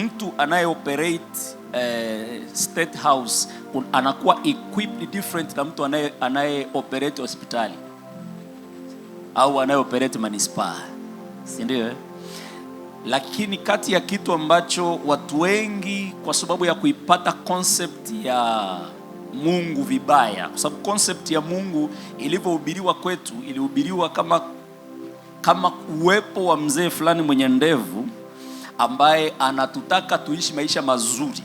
mtu anayeoperate state house anakuwa equipped different na mtu anayeoperate hospitali au anayeoperate manispaa, si ndio? Lakini kati ya kitu ambacho watu wengi kwa sababu ya kuipata concept ya Mungu vibaya, kwa sababu concept ya Mungu ilivyohubiriwa kwetu ilihubiriwa kama uwepo wa mzee fulani mwenye ndevu ambaye anatutaka tuishi maisha mazuri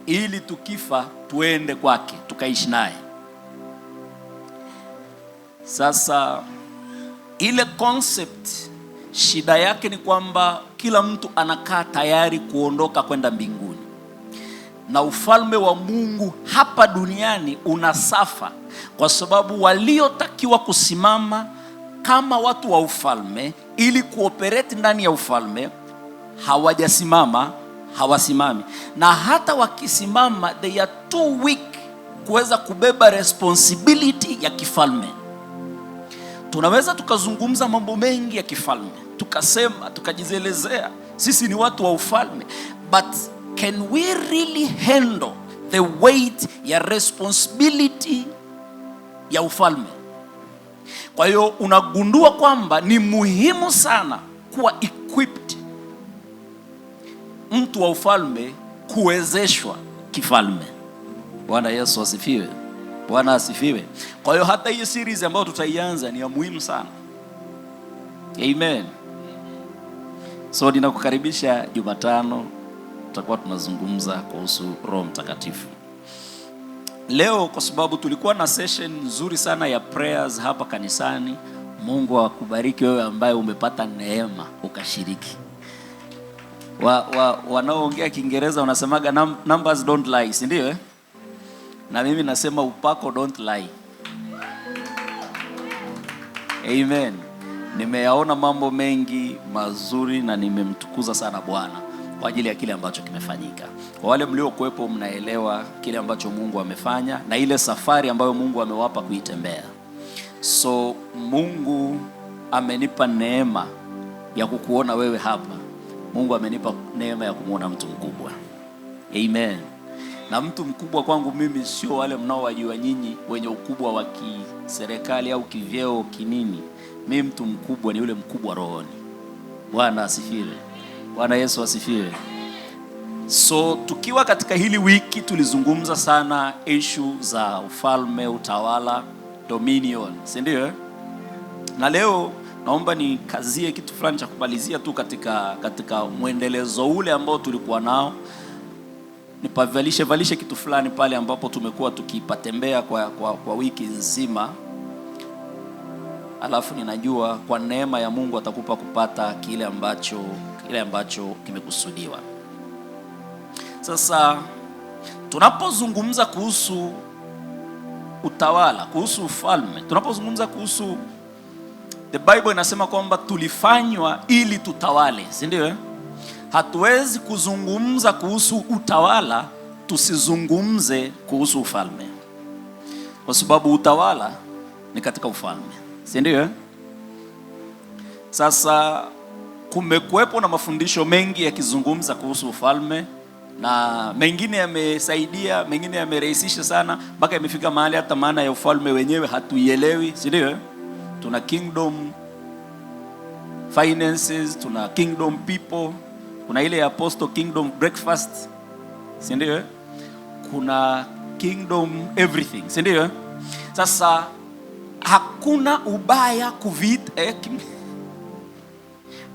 ili tukifa tuende kwake tukaishi naye. Sasa ile concept shida yake ni kwamba kila mtu anakaa tayari kuondoka kwenda mbinguni, na ufalme wa Mungu hapa duniani unasafa kwa sababu waliotakiwa kusimama kama watu wa ufalme ili kuoperate ndani ya ufalme hawasimami, na hata wakisimama they are too weak kuweza kubeba responsibility ya kifalme. Tunaweza tukazungumza mambo mengi ya kifalme, tukasema, tukajizelezea sisi ni watu wa ufalme, but can we really handle the weight ya responsibility ya ufalme? Kwa hiyo unagundua kwamba ni muhimu sana kuwa equipped mtu wa ufalme kuwezeshwa kifalme. Bwana Yesu asifiwe. Bwana asifiwe. Kwa hiyo hata hii series ambayo tutaianza ni ya muhimu sana. Amen. So ninakukaribisha Jumatano, tutakuwa tunazungumza kuhusu Roho Mtakatifu. Leo kwa sababu tulikuwa na session nzuri sana ya prayers hapa kanisani. Mungu akubariki wewe ambaye umepata neema ukashiriki. Wanaoongea Kiingereza wanasemaga numbers don't lie, si ndio? Na mimi nasema upako don't lie. Amen. Nimeyaona mambo mengi mazuri na nimemtukuza sana Bwana kwa ajili ya kile ambacho kimefanyika. Kwa wale mliokuwepo mnaelewa kile ambacho Mungu amefanya na ile safari ambayo Mungu amewapa kuitembea. So Mungu amenipa neema ya kukuona wewe hapa. Mungu amenipa neema ya kumuona mtu mkubwa. Amen. Na mtu mkubwa kwangu mimi sio wale mnaowajua nyinyi wenye ukubwa wa kiserikali au kivyeo kinini. Mimi mtu mkubwa ni yule mkubwa rohoni. Bwana asifiwe. Bwana Yesu asifiwe. So tukiwa katika hili wiki tulizungumza sana issue za ufalme, utawala, dominion, si ndio? Na leo naomba nikazie kitu fulani cha kumalizia tu katika mwendelezo ule ambao tulikuwa nao. Nipavalishe kitu fulani pale ambapo tumekuwa tukipatembea kwa wiki nzima. Alafu ninajua kwa neema ya Mungu atakupa kupata kile ambacho kimekusudiwa. Sasa tunapozungumza kuhusu utawala, kuhusu ufalme, tunapozungumza kuhusu, the Bible inasema kwamba tulifanywa ili tutawale, si ndio? Hatuwezi kuzungumza kuhusu utawala tusizungumze kuhusu ufalme, kwa sababu utawala ni katika ufalme, si ndio? Sasa kumekuwepo na mafundisho mengi yakizungumza kuhusu ufalme, na mengine yamesaidia, mengine yamerahisisha sana mpaka imefika mahali hata maana ya ufalme wenyewe hatuielewi, si ndio? Tuna kingdom finances, tuna kingdom people, kuna ile ya apostle kingdom breakfast, si ndio? Kuna kingdom everything, si ndio? Sasa hakuna ubaya kuviita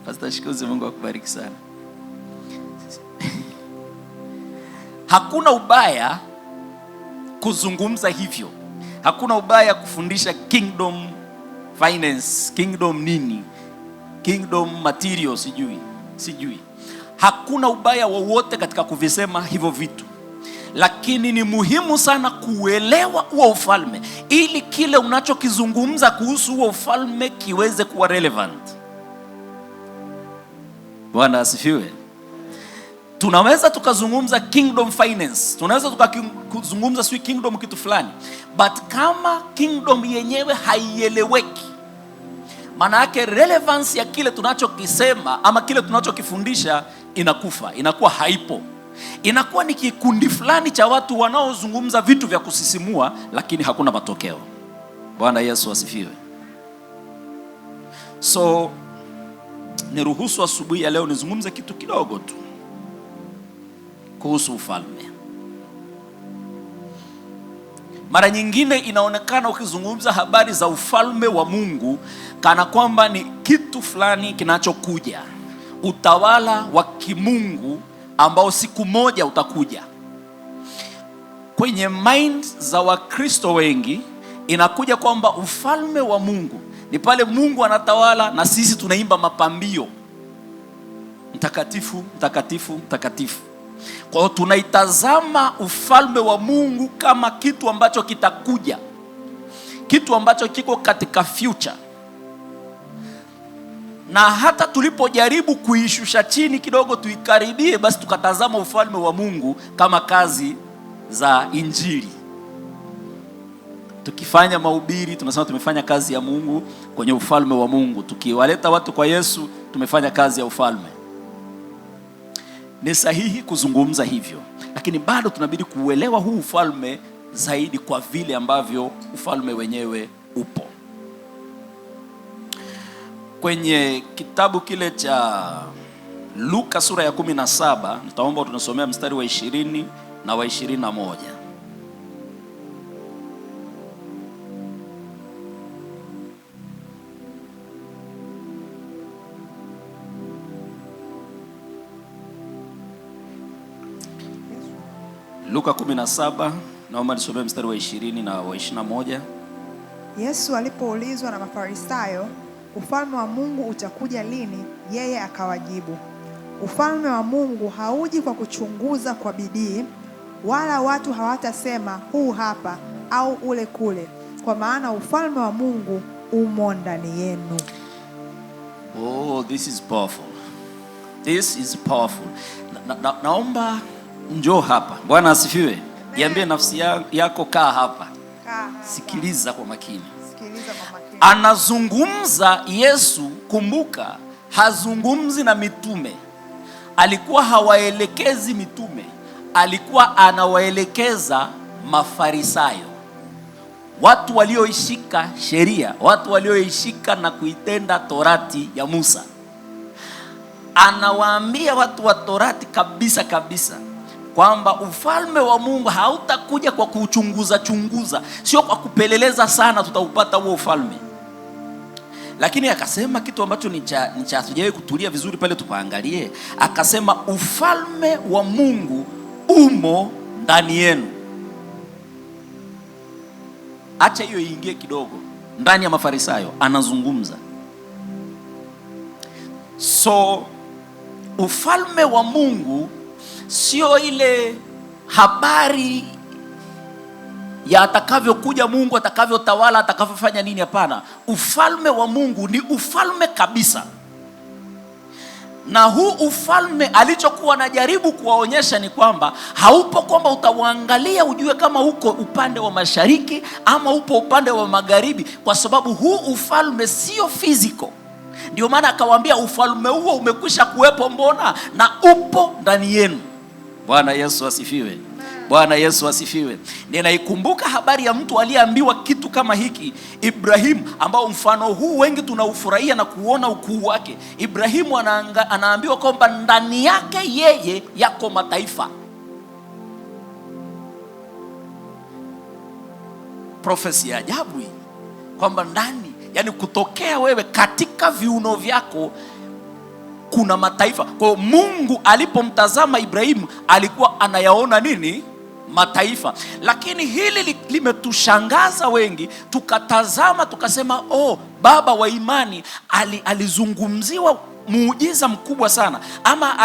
Pastor Shikozi, Mungu akubariki sana. Hakuna ubaya kuzungumza hivyo. Hakuna ubaya kufundisha kingdom finance, kingdom nini, kingdom material, sijui. Hakuna ubaya wowote katika kuvisema hivyo vitu. Lakini ni muhimu sana kuelewa huo ufalme ili kile unachokizungumza kuhusu huo ufalme kiweze kuwa relevant. Bwana asifiwe. Tunaweza tukazungumza kingdom finance, tunaweza tukazungumza sui kingdom kitu fulani, but kama kingdom yenyewe haieleweki, maana yake relevance ya kile tunachokisema ama kile tunachokifundisha inakufa, inakuwa haipo. Inakuwa ni kikundi fulani cha watu wanaozungumza vitu vya kusisimua, lakini hakuna matokeo. Bwana Yesu asifiwe. So niruhusu asubuhi ya leo nizungumze kitu kidogo tu kuhusu ufalme. Mara nyingine inaonekana ukizungumza habari za ufalme wa Mungu kana kwamba ni kitu fulani kinachokuja, utawala wa kimungu ambao siku moja utakuja. Kwenye mind za Wakristo wengi inakuja kwamba ufalme wa Mungu ni pale Mungu anatawala na sisi tunaimba mapambio, mtakatifu, mtakatifu, mtakatifu. Kwa hiyo tunaitazama ufalme wa Mungu kama kitu ambacho kitakuja, kitu ambacho kiko katika future. Na hata tulipojaribu kuishusha chini kidogo tuikaribie, basi tukatazama ufalme wa Mungu kama kazi za injili. Tukifanya mahubiri tunasema tumefanya kazi ya Mungu kwenye ufalme wa Mungu. Tukiwaleta watu kwa Yesu tumefanya kazi ya ufalme. Ni sahihi kuzungumza hivyo, lakini bado tunabidi kuuelewa huu ufalme zaidi kwa vile ambavyo ufalme wenyewe upo. Kwenye kitabu kile cha Luka sura ya 17, nitaomba tunasomea mstari wa 20 na wa 21. Luka 17, naomba nisomee mstari wa 20 na wa 21. Yesu alipoulizwa na Mafarisayo, ufalme wa Mungu utakuja lini? Yeye akawajibu, ufalme wa Mungu hauji kwa kuchunguza kwa bidii, wala watu hawatasema huu hapa au ule kule, kwa maana ufalme wa Mungu umo ndani yenu. Oh, this is powerful. This is powerful. Naomba njoo hapa. Bwana asifiwe. Niambie nafsi yako, kaa hapa. Sikiliza kwa makini. Anazungumza Yesu, kumbuka, hazungumzi na mitume. Alikuwa hawaelekezi mitume, alikuwa anawaelekeza Mafarisayo, watu walioishika sheria, watu walioishika na kuitenda torati ya Musa. Anawaambia watu wa torati kabisa kabisa kwamba ufalme wa Mungu hautakuja kwa kuchunguza chunguza, sio kwa kupeleleza sana tutaupata huo ufalme. Lakini akasema kitu ambacho ni cha hatujawahi kutulia vizuri pale tupaangalie. Akasema ufalme wa Mungu umo ndani yenu. Acha hiyo iingie kidogo ndani ya Mafarisayo, anazungumza. So ufalme wa Mungu sio ile habari ya atakavyokuja Mungu, atakavyotawala, atakavyofanya nini. Hapana, ufalme wa Mungu ni ufalme kabisa. Na huu ufalme alichokuwa anajaribu kuwaonyesha ni kwamba haupo kwamba utauangalia ujue kama uko upande wa mashariki ama upo upande wa magharibi, kwa sababu huu ufalme sio physical. Ndio maana akawaambia ufalme huo umekwisha kuwepo, mbona, na upo ndani yenu. Bwana Yesu asifiwe. Bwana Yesu asifiwe. Ninaikumbuka habari ya mtu aliyeambiwa kitu kama hiki, Ibrahimu, ambao mfano huu wengi tunaufurahia na kuona ukuu wake. Ibrahimu anaambiwa kwamba ndani yake yeye yako mataifa. Profesi ya ajabu hii, kwamba ndani, yani kutokea wewe katika viuno vyako kuna mataifa. Kwa Mungu alipomtazama Ibrahimu alikuwa anayaona nini? Mataifa. Lakini hili limetushangaza wengi, tukatazama tukasema, oh, baba wa imani alizungumziwa muujiza mkubwa sana, ama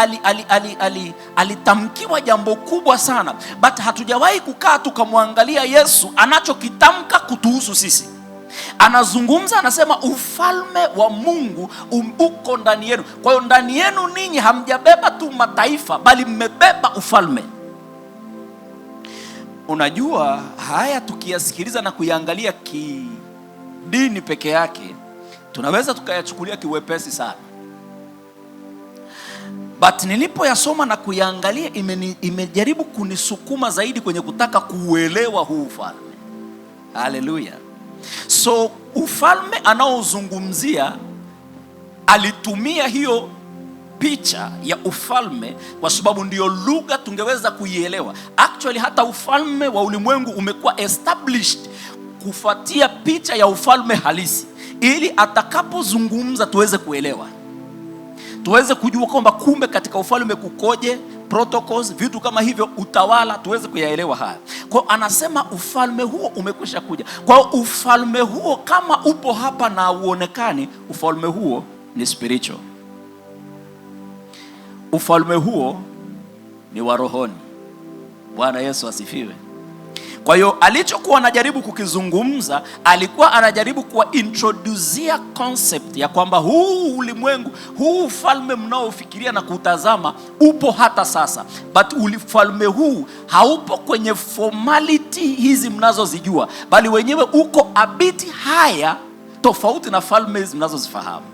alitamkiwa jambo kubwa sana, but hatujawahi kukaa tukamwangalia Yesu anachokitamka kutuhusu sisi. Anazungumza, anasema ufalme wa Mungu uko ndani yenu. Kwa hiyo ndani yenu ninyi hamjabeba tu mataifa, bali mmebeba ufalme. Unajua haya tukiyasikiliza na kuyaangalia kidini peke yake tunaweza tukayachukulia kiwepesi sana, But nilipoyasoma na kuyaangalia, imejaribu kunisukuma zaidi kwenye kutaka kuuelewa huu ufalme. Haleluya. So ufalme anaozungumzia, alitumia hiyo picha ya ufalme kwa sababu ndiyo lugha tungeweza kuielewa. Actually hata ufalme wa ulimwengu umekuwa established kufuatia picha ya ufalme halisi, ili atakapozungumza tuweze kuelewa, tuweze kujua kwamba kumbe katika ufalme kukoje, protocols, vitu kama hivyo, utawala, tuweze kuyaelewa haya. Kwa anasema ufalme huo umekwisha kuja. Kwa ufalme huo kama upo hapa na uonekani, ufalme huo ni spiritual. Ufalme huo ni wa rohoni. Bwana Yesu asifiwe. Kwa hiyo alichokuwa anajaribu kukizungumza, alikuwa anajaribu kuwa introducea concept ya kwamba huu ulimwengu, huu ufalme mnaofikiria na kutazama upo hata sasa, but ufalme huu haupo kwenye formality hizi mnazozijua, bali wenyewe uko a bit higher, tofauti na falme hizi mnazozifahamu.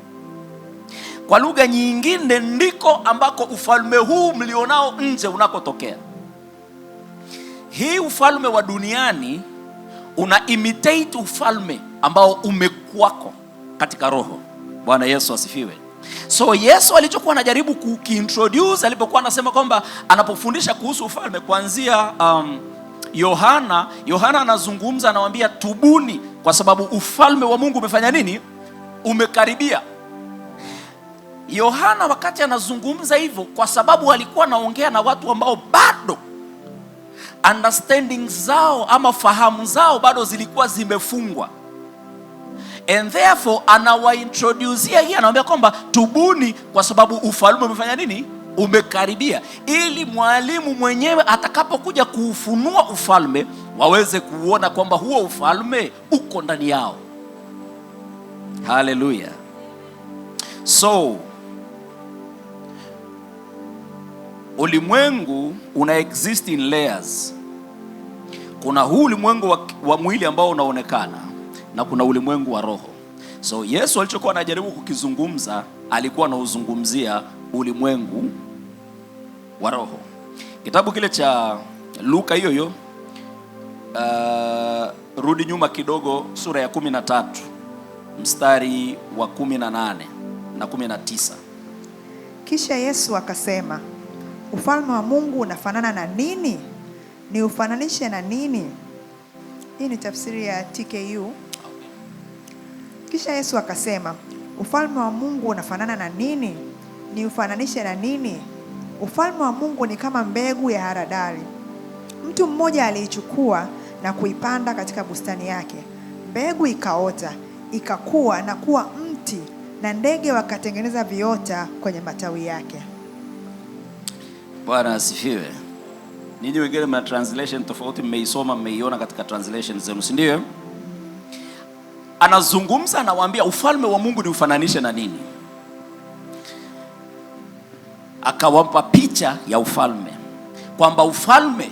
Kwa lugha nyingine, ndiko ambako ufalme huu mlionao nje unakotokea. Hii ufalme wa duniani una imitate ufalme ambao umekuwako katika roho. Bwana Yesu asifiwe. So Yesu alichokuwa anajaribu kukiintroduce alipokuwa anasema kwamba anapofundisha kuhusu ufalme, kuanzia Yohana anazungumza, anawaambia tubuni kwa sababu ufalme wa Mungu umefanya nini? Umekaribia. Yohana wakati anazungumza hivyo, kwa sababu alikuwa anaongea na watu ambao bado understanding zao ama fahamu zao bado zilikuwa zimefungwa, and therefore anawaintroducea hii, anawaambia kwamba tubuni kwa sababu ufalme umefanya nini? Umekaribia, ili mwalimu mwenyewe atakapokuja kuufunua ufalme waweze kuona kwamba huo ufalme uko ndani yao. Haleluya. So ulimwengu una exist in layers. Kuna huu ulimwengu wa mwili ambao unaonekana, na kuna ulimwengu wa roho. So Yesu alichokuwa anajaribu kukizungumza, alikuwa anauzungumzia ulimwengu wa roho. Kitabu kile cha Luka hiyo rudi nyuma kidogo, sura ya 13 mstari wa 18 na 19. Kisha Yesu akasema, ufalme wa Mungu unafanana na nini? Ni ufananishe na nini? Hii ni tafsiri ya TKU. Kisha Yesu akasema, ufalme wa Mungu unafanana na nini? Ni ufananishe na nini? Ufalme wa Mungu ni kama mbegu ya haradali. Mtu mmoja aliichukua na kuipanda katika bustani yake. Mbegu ikaota, ikakua na kuwa mti, na ndege wakatengeneza viota kwenye matawi yake. Bwana asifiwe. Ninyi wengine mna translation tofauti, mmeisoma, mmeiona katika translation zenu, si ndio? Anazungumza, anawaambia ufalme wa Mungu ni ufananishe na nini? Akawapa picha ya ufalme, kwamba ufalme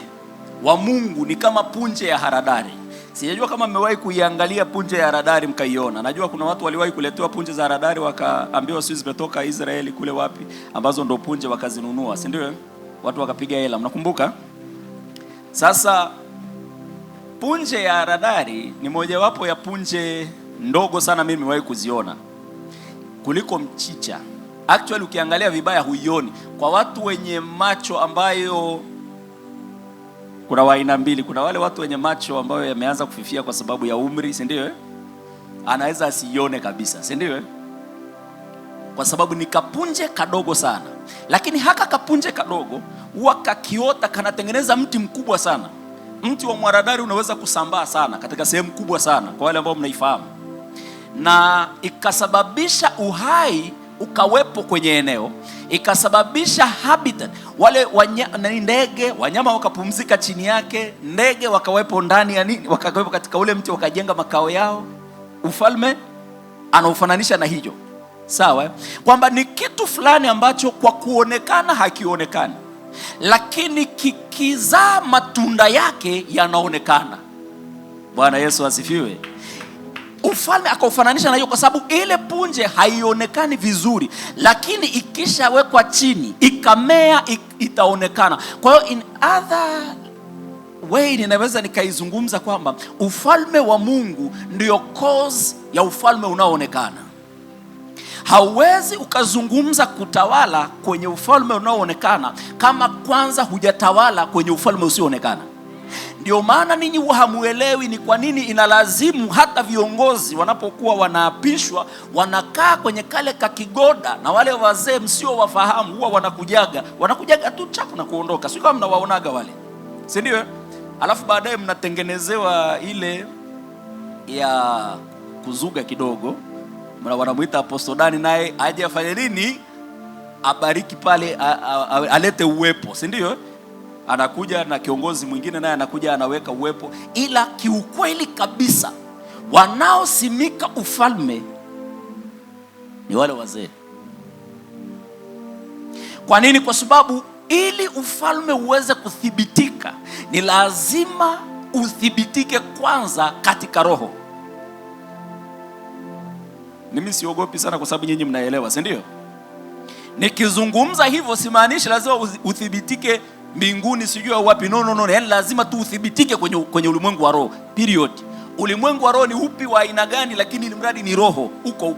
wa Mungu ni kama punje ya haradali. Sijajua kama mmewahi kuiangalia punje ya haradali mkaiona. Najua kuna watu waliwahi kuletewa punje za haradali wakaambiwa sisi zimetoka Israeli kule wapi, ambazo ndo punje wakazinunua, si ndio? Watu wakapiga hela, mnakumbuka? Sasa punje ya haradali ni mojawapo ya punje ndogo sana mimi nimewahi kuziona kuliko mchicha. Actually ukiangalia vibaya huioni. Kwa watu wenye macho ambayo, kuna aina mbili. Kuna wale watu wenye macho ambayo yameanza kufifia kwa sababu ya umri, si ndio? Anaweza asione kabisa, si ndio? Kwa sababu ni kapunje kadogo sana. Lakini haka kapunje kadogo huwa kakiota kanatengeneza mti mkubwa sana. Mti wa mwaradari unaweza kusambaa sana katika sehemu kubwa sana, kwa wale ambao mnaifahamu, na ikasababisha uhai ukawepo kwenye eneo, ikasababisha habitat, wale ndege, wanyama wakapumzika chini yake, ndege wakawepo ndani ya nini, wakawepo katika ule mti, wakajenga makao yao. Ufalme anaufananisha na hiyo, sawa? Kwamba ni kitu fulani ambacho kwa kuonekana hakionekani, lakini kikizaa matunda yake yanaonekana. Bwana Yesu asifiwe. ufalme akaufananisha na hiyo, kwa sababu ile punje haionekani vizuri, lakini ikishawekwa chini ikamea itaonekana. Kwa hiyo in other way ninaweza nikaizungumza kwamba ufalme wa Mungu ndio cause ya ufalme unaoonekana. Hauwezi ukazungumza kutawala kwenye ufalme unaoonekana kama kwanza hujatawala kwenye ufalme usioonekana. Ndio maana ninyi hamuelewi ni kwa nini inalazimu hata viongozi wanapokuwa wanaapishwa wanakaa kwenye kale kakigoda, na wale wazee msio wafahamu huwa wanakujaga tu chapu na kuondoka. Sio kama mnawaonaga wale, si ndio? Alafu baadaye mnatengenezewa ile ya kuzuga kidogo, wanamuita apostodani, naye aje afanye nini? Abariki pale, alete uwepo, si ndio? Anakuja na kiongozi mwingine naye anakuja anaweka uwepo. Ila kiukweli kabisa wanaosimika ufalme ni wale wazee. Kwa nini? Kwa sababu ili ufalme uweze kuthibitika ni lazima uthibitike kwanza katika roho. Mimi siogopi sana kwa sababu nyinyi mnaelewa, si ndio? Nikizungumza hivyo simaanishi lazima uthibitike mbinguni sijui wapi. No. Yaani lazima tu uthibitike kwenye ulimwengu wa roho. Period. Ulimwengu wa roho ni upi wa aina gani, lakini ni mradi ni roho huko.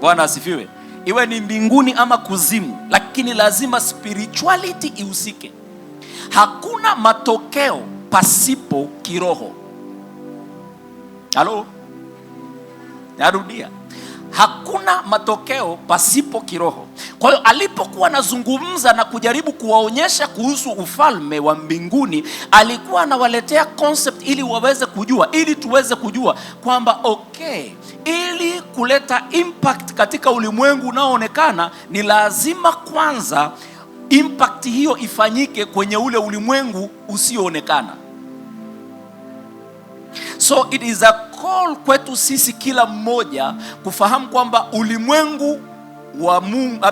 Bwana asifiwe. Iwe ni mbinguni ama kuzimu, lakini lazima spirituality ihusike. Hakuna matokeo pasipo kiroho. Halo? Narudia. Hakuna matokeo pasipo kiroho. Kwa hiyo alipokuwa anazungumza na kujaribu kuwaonyesha kuhusu ufalme wa mbinguni, alikuwa anawaletea concept ili waweze kujua, ili tuweze kujua kwamba okay, ili kuleta impact katika ulimwengu unaoonekana ni lazima kwanza impact hiyo ifanyike kwenye ule ulimwengu usioonekana. So it is a call kwetu sisi kila mmoja kufahamu kwamba ulimwengu wa Mungu,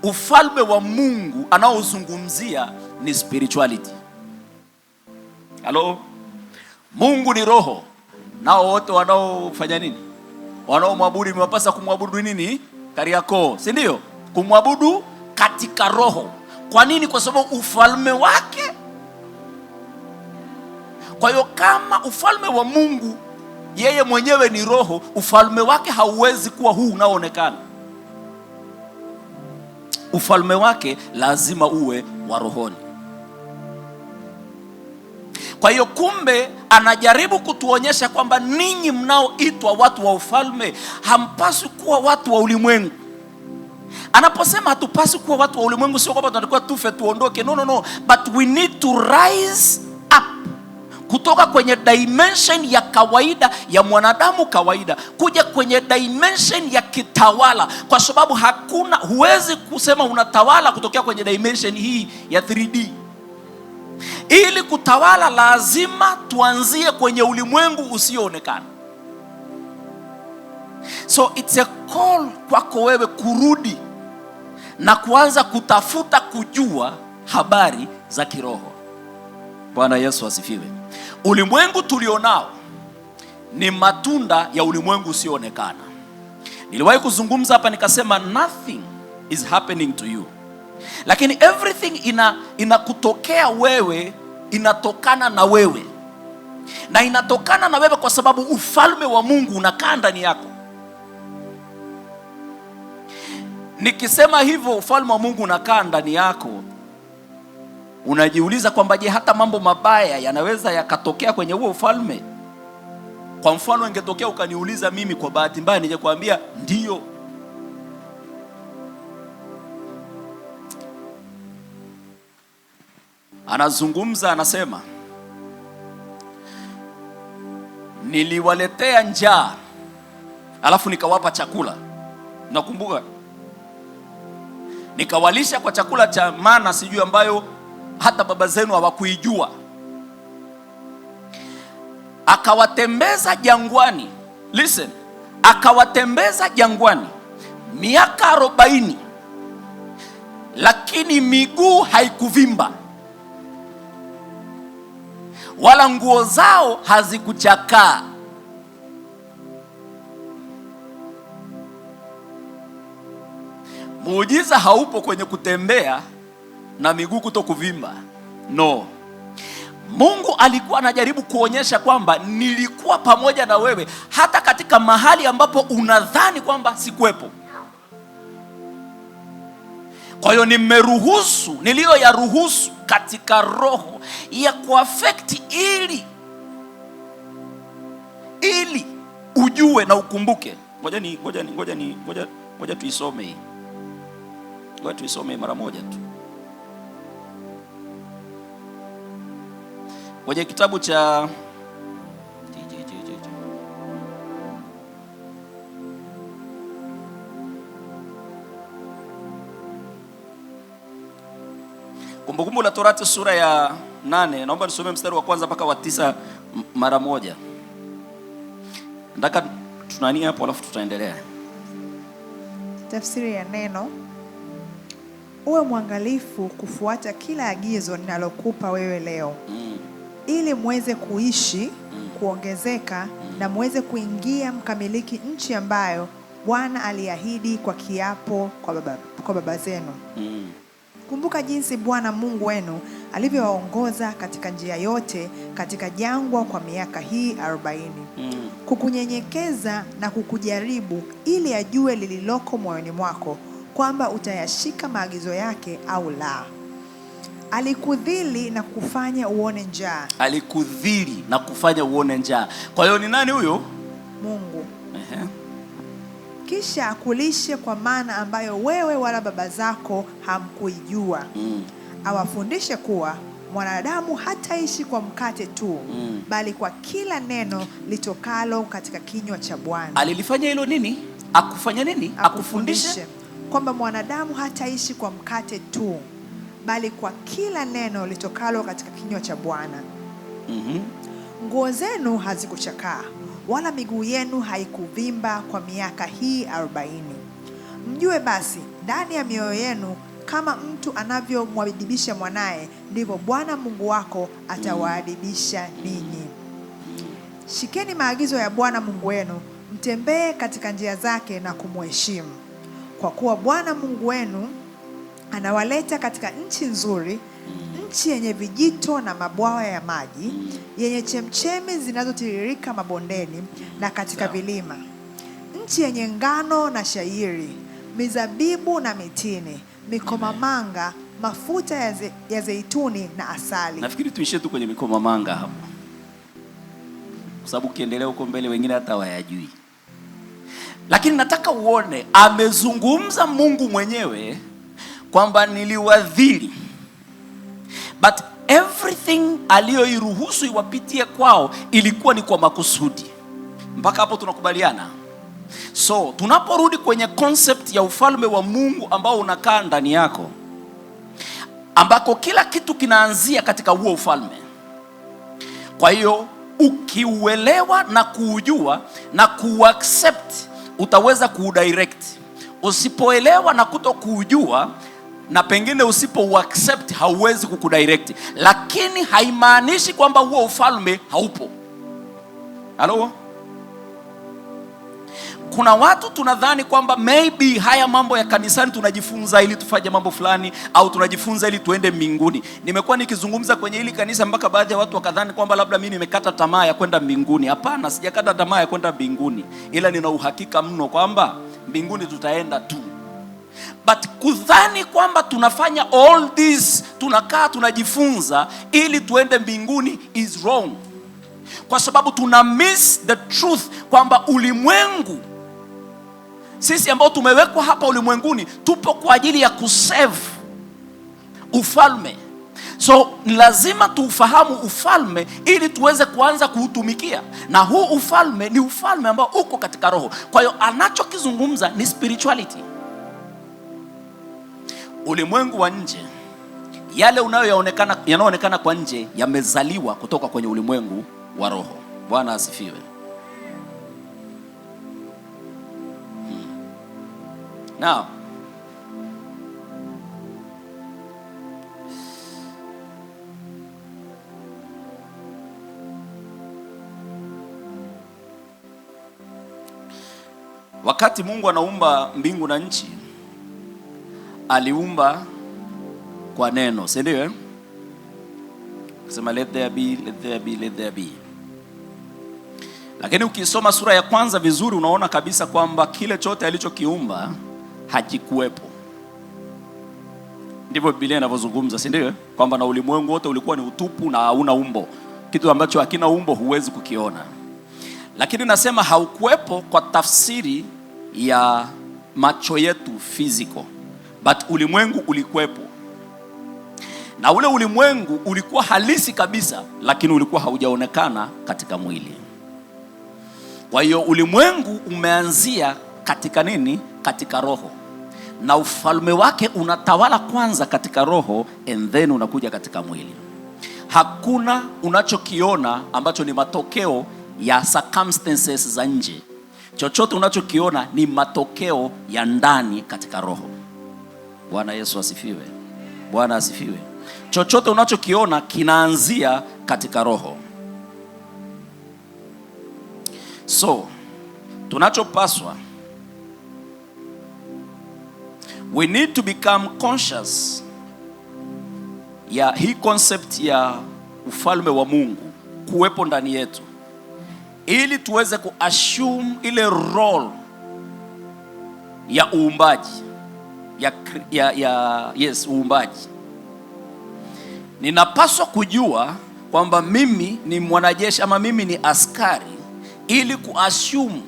ufalme wa Mungu anaozungumzia ni spirituality. Halo? Mungu ni roho. Nao wote wanaofanya nini? Wanaomwabudu imewapasa kumwabudu nini? Kariakoo, si ndio? Kumwabudu katika roho. Kwa nini? Kwa sababu ufalme wake. Kwa hiyo kama ufalme wa Mungu yeye mwenyewe ni roho, ufalme wake hauwezi kuwa huu unaoonekana. Ufalme wake lazima uwe wa rohoni. Kwa hiyo kumbe anajaribu kutuonyesha kwamba ninyi mnaoitwa watu wa ufalme hampaswi kuwa watu wa ulimwengu. Anaposema hatupaswi kuwa watu wa ulimwengu, sio kwamba tunatakiwa tufe tuondoke. No. But we need to rise up kutoka kwenye dimension ya kawaida ya mwanadamu kawaida kuja kwenye dimension ya kitawala, kwa sababu huwezi kusema unatawala kutokea kwenye dimension hii ya 3D. Ili kutawala lazima tuanzie kwenye ulimwengu usioonekana. So it's a call kwako wewe kurudi na kuanza kutafuta kujua habari za kiroho. Bwana Yesu asifiwe. Ulimwengu tulionao ni matunda ya ulimwengu usioonekana. Niliwahi kuzungumza hapa nikasema nothing is happening to you, lakini everything inakutokea wewe, inatokana na wewe, na inatokana na wewe kwa sababu ufalme wa Mungu unakaa ndani yako. Nikisema hivyo ufalme wa Mungu unakaa ndani yako, unajiuliza kwamba je, hata mambo mabaya yanaweza yakatokea kwenye huo ufalme? Kwa mfano ingetokea ukaniuliza mimi kwa bahati mbaya, nije kuambia ndio. Anazungumza anasema, niliwaletea njaa alafu nikawapa chakula. Nakumbuka nikawalisha kwa chakula cha mana sijui ambayo hata baba zenu hawakuijua. Akawatembeza jangwani. Listen, akawatembeza jangwani miaka 40, lakini miguu haikuvimba wala nguo zao hazikuchakaa. Muujiza haupo kwenye kutembea na miguu kutokuvimba. No. Mungu alikuwa anajaribu kuonyesha kwamba nilikuwa pamoja na wewe hata katika mahali ambapo unadhani kwamba sikuwepo. Kwa hiyo nimeruhusu niliyoyaruhusu katika roho ya kuaffect ili ujue na ukumbuke. Ngoja tuisome hii. Ngoja tuisome mara moja tu. Kwenye kitabu cha Kumbukumbu la Torati sura ya 8, naomba nisome mstari wa kwanza mpaka wa 9 mara moja. Nataka tunania hapo alafu tutaendelea. Tafsiri ya neno: uwe mwangalifu kufuata kila agizo ninalokupa wewe leo, ili muweze kuishi, kuongezeka na muweze kuingia mkamiliki nchi ambayo Bwana aliahidi kwa kiapo kwa baba zenu. Kumbuka jinsi Bwana Mungu wenu alivyowaongoza katika njia yote katika jangwa kwa miaka hii 40, kukunyenyekeza na kukujaribu, ili ajue lililoko moyoni mwako, kwamba utayashika maagizo yake au la. Alikudhili na kufanya uone njaa. Alikudhili na kufanya uone njaa. Kwa hiyo ni nani huyo? Mungu. Kisha akulishe kwa mana ambayo wewe wala baba zako hamkuijua. Awafundishe kuwa mwanadamu hataishi kwa mkate tu, bali kwa kila neno litokalo katika kinywa cha Bwana. Alilifanya hilo nini? Akufanya nini? Akufundishe kwamba mwanadamu hataishi kwa mkate tu, bali kwa kila neno litokalo katika kinywa cha Bwana. Nguo zenu hazikuchakaa, wala miguu yenu haikuvimba kwa miaka hii 40. Mjue basi ndani ya mioyo yenu, kama mtu anavyomwadibisha mwanaye, ndivyo Bwana Mungu wako atawaadibisha ninyi. Shikeni maagizo ya Bwana Mungu wenu, mtembee katika njia zake na kumheshimu, kwa kuwa Bwana Mungu wenu anawaleta katika nchi nzuri, nchi yenye vijito na mabwawa ya maji, yenye chemchemi zinazotiririka mabondeni na katika vilima, nchi yenye ngano na shayiri, mizabibu na mitini, mikomamanga, mafuta ya zeituni na asali. Nafikiri tuishie tu kwenye mikomamanga hapo, kwa sababu ukiendelea huko mbele wengine hata hawayajui. Lakini nataka uone amezungumza Mungu mwenyewe kwamba niliwadhili, but everything aliyoiruhusu iwapitie kwao ilikuwa ni kwa makusudi. Mpaka hapo tunakubaliana? So tunaporudi kwenye concept ya ufalme wa Mungu ambao unakaa ndani yako, ambako kila kitu kinaanzia katika huo ufalme. Kwa hiyo ukiuelewa na kuujua na kuaccept, utaweza kuudirect. Usipoelewa na kutokuujua, na pengine usipo-accept, hauwezi kukudirect. Lakini haimaanishi kwamba huo ufalme haupo. Halo? Kuna watu tunadhani kwamba maybe haya mambo ya kanisani tunajifunza ili tufanye mambo fulani, au tunajifunza ili tuende mbinguni. Nimekuwa nikizungumza kwenye hili kanisa mpaka baadhi ya watu wakadhani kwamba labda mimi nimekata tamaa ya kwenda mbinguni. Hapana, sijakata tamaa ya kwenda mbinguni, ila nina uhakika mno kwamba mbinguni tutaenda tu. But kudhani kwamba tunafanya all this, tunakaa tunajifunza ili tuende mbinguni is wrong. Kwa sababu tuna miss the truth kwamba ulimwengu, sisi ambao tumewekwa hapa ulimwenguni, tupo kwa ajili ya kusave ufalme. So ni lazima tuufahamu ufalme ili tuweze kuanza kuutumikia. Na huu ufalme ni ufalme ambao uko katika roho. Kwa hiyo anachokizungumza ni spirituality. Ulimwengu wa nje, yale yanayoonekana kwa nje, yamezaliwa kutoka kwenye ulimwengu wa roho. Bwana asifiwe. Now, wakati Mungu anaumba mbingu na nchi, aliumba kwa neno, si ndio? Sema let there be, let there be, let there be. Lakini ukisoma sura ya kwanza vizuri unaona kabisa kwamba kile chote alichokiumba hakikuwepo. Ndivyo Biblia inavyozungumza, si ndio? Kwamba na ulimwengu wote ulikuwa ni utupu na hauna umbo. Kitu ambacho hakina umbo huwezi kukiona. Lakini nasema haukuwepo kwa tafsiri ya macho yetu physical, but ulimwengu ulikuwepo. Na ule ulimwengu ulikuwa halisi kabisa, lakini ulikuwa haujaonekana katika mwili. Kwa hiyo ulimwengu umeanzia katika nini? Katika roho. Na ufalme wake unatawala kwanza katika roho, and then unakuja katika mwili. Hakuna unachokiona ambacho ni matokeo ya circumstances za nje. Chochote unachokiona ni matokeo ya ndani katika roho. Bwana Yesu asifiwe. Bwana asifiwe. Chochote unachokiona kinaanzia katika roho. So, tunachopaswa, we need to become conscious ya hii concept ya ufalme wa Mungu kuwepo ndani yetu, ili tuweze kuassume ile role ya uumbaji, uumbaji. Ninapaswa kujua kwamba mimi ni mwanajeshi ama mimi ni askari, ili kuassume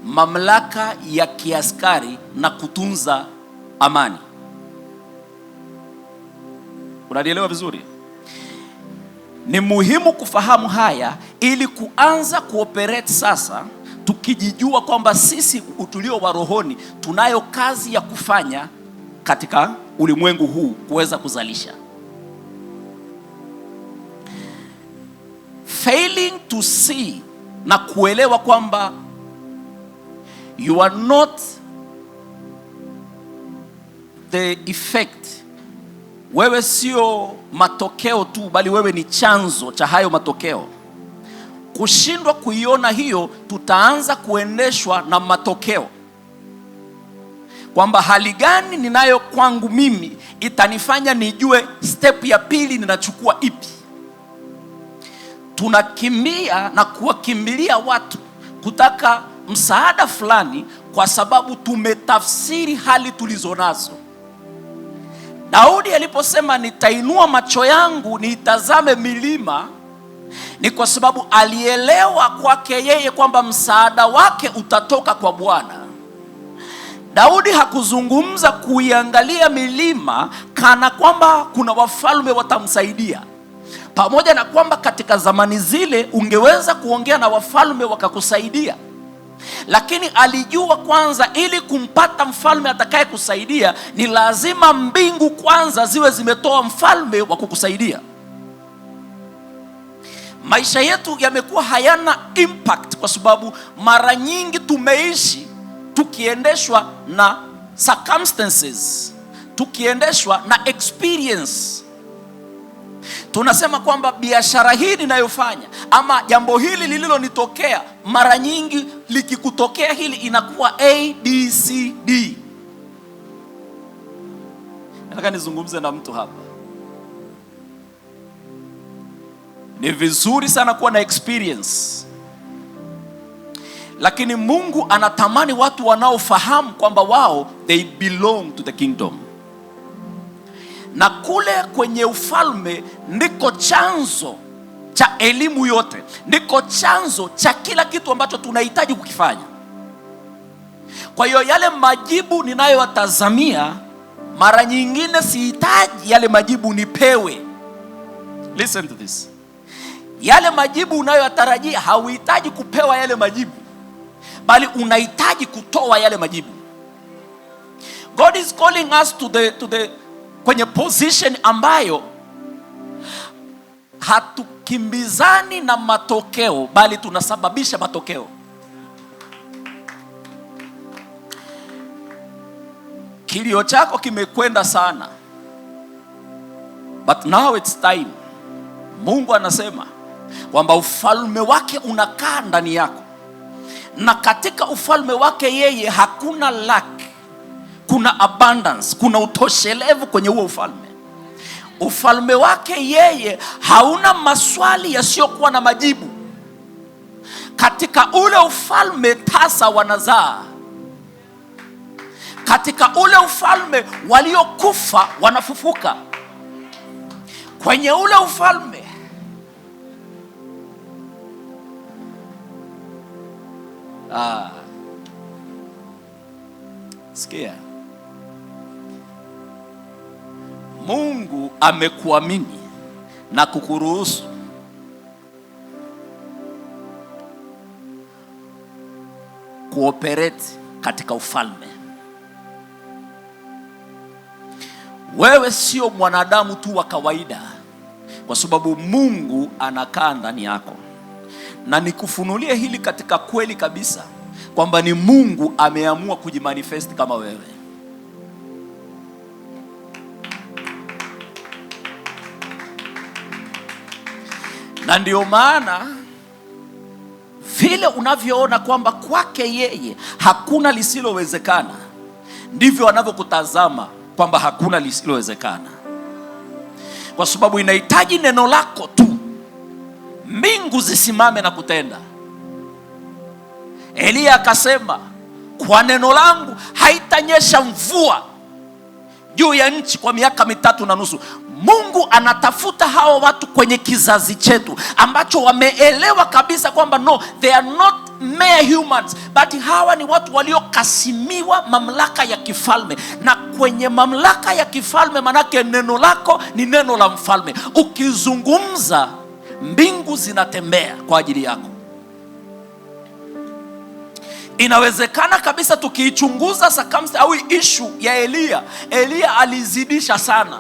mamlaka ya kiaskari na kutunza amani. Unanielewa vizuri? Ni muhimu kufahamu haya ili kuanza kuoperate sasa, tukijijua kwamba sisi utulio wa rohoni tunayo kazi ya kufanya katika ulimwengu huu kuweza kuzalisha. Failing to see na kuelewa kwamba you are not the effect. Wewe sio matokeo tu, bali wewe ni chanzo cha hayo matokeo. Kushindwa kuiona hiyo, tutaanza kuendeshwa na matokeo, kwamba hali gani ninayo kwangu mimi itanifanya nijue step ya pili ninachukua ipi. Tunakimbia na kuwakimbilia watu kutaka msaada fulani kwa sababu tumetafsiri hali tulizonazo. Daudi aliposema nitainua macho yangu niitazame milima, ni kwa sababu alielewa kwake yeye kwamba msaada wake utatoka kwa Bwana. Daudi hakuzungumza kuiangalia milima kana kwamba kuna wafalme watamsaidia, pamoja na kwamba katika zamani zile ungeweza kuongea na wafalme wakakusaidia. Lakini alijua kwanza, ili kumpata mfalme atakaye kusaidia ni lazima mbingu kwanza ziwe zimetoa mfalme wa kukusaidia. Maisha yetu yamekuwa hayana impact kwa sababu mara nyingi tumeishi tukiendeshwa na circumstances, tukiendeshwa na experience. Tunasema kwamba biashara hii ninayofanya ama jambo hili lililonitokea, mara nyingi likikutokea hili inakuwa A, B, C, D. Nataka nizungumze na mtu hapa. Ni vizuri sana kuwa na experience, lakini Mungu anatamani watu wanaofahamu kwamba wao they belong to the kingdom. Na kule kwenye ufalme ndiko chanzo cha elimu yote, ndiko chanzo cha kila kitu ambacho tunahitaji kukifanya. Kwa hiyo yale majibu ninayowatazamia, mara nyingine sihitaji yale majibu nipewe. Listen to this. Yale majibu unayotarajia hauhitaji kupewa yale majibu, bali unahitaji kutoa yale majibu. God is calling us to the kwenye position ambayo hatukimbizani na matokeo, bali tunasababisha matokeo. Kilio chako kimekwenda sana, but now it's time. Mungu anasema kwamba ufalme wake unakaa ndani yako, na katika ufalme wake yeye hakuna lack. kuna abundance, kuna utoshelevu kwenye huo ufalme. Ufalme wake yeye hauna maswali yasiyokuwa na majibu. Katika ule ufalme tasa wanazaa. Katika ule ufalme waliokufa wanafufuka. Kwenye ule ufalme sikia, Mungu amekuamini na kukuruhusu kuoperate katika ufalme. Wewe sio mwanadamu tu wa kawaida, kwa sababu Mungu anakaa ndani yako. Na nikufunulie hili katika kweli kabisa, kwamba ni Mungu ameamua kujimanifest kama wewe. Na ndio maana vile unavyoona kwamba kwake yeye hakuna lisilowezekana, ndivyo anavyokutazama kwamba hakuna lisilowezekana. Kwa sababu inahitaji neno lako tu, mbingu zisimame na kutenda. Elia akasema, kwa neno langu haitanyesha mvua juu ya nchi kwa miaka 3.5. Mungu anatafuta hawa watu kwenye kizazi chetu ambacho wameelewa kabisa kwamba no, they are not mere humans, but hawa ni watu waliokasimiwa mamlaka ya kifalme. Na kwenye mamlaka ya kifalme manake neno lako ni neno la mfalme. Ukizungumza, mbingu zinatembea kwa ajili yako. Inawezekana kabisa tukiichunguza circumstance au issue ya Elia alizidisha sana,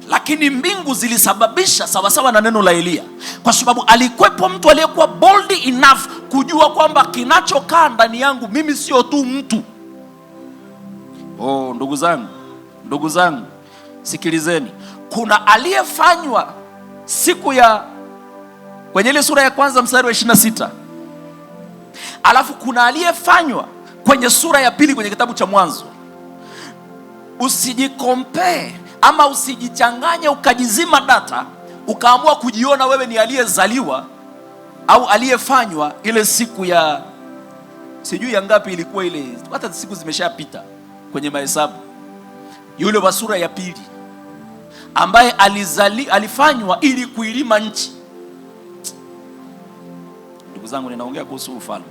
lakini mbingu zilisababisha sawasawa na neno la Elia, kwa sababu alikuwepo mtu aliyekuwa bold enough kujua kwamba kinachokaa ndani yangu mimi sio tu mtu. Ndugu zangu, sikilizeni. Kuna aliyefanywa siku ya kwenye ile sura ya kwanza mstari wa 26. Alafu kuna aliyefanywa kwenye sura ya pili kwenye kitabu cha Mwanzo. Usijikompare ama usijichanganye ukajizima data ukaamua kujiona wewe ni aliyezaliwa au aliyefanywa ile siku ya sijui ya ngapi ilikuwa ile, hata siku zimeshapita kwenye mahesabu. Yule wa sura ya pili ambaye alifanywa ili kuilima nchi. Ndugu zangu, ninaongea kuhusu ufalme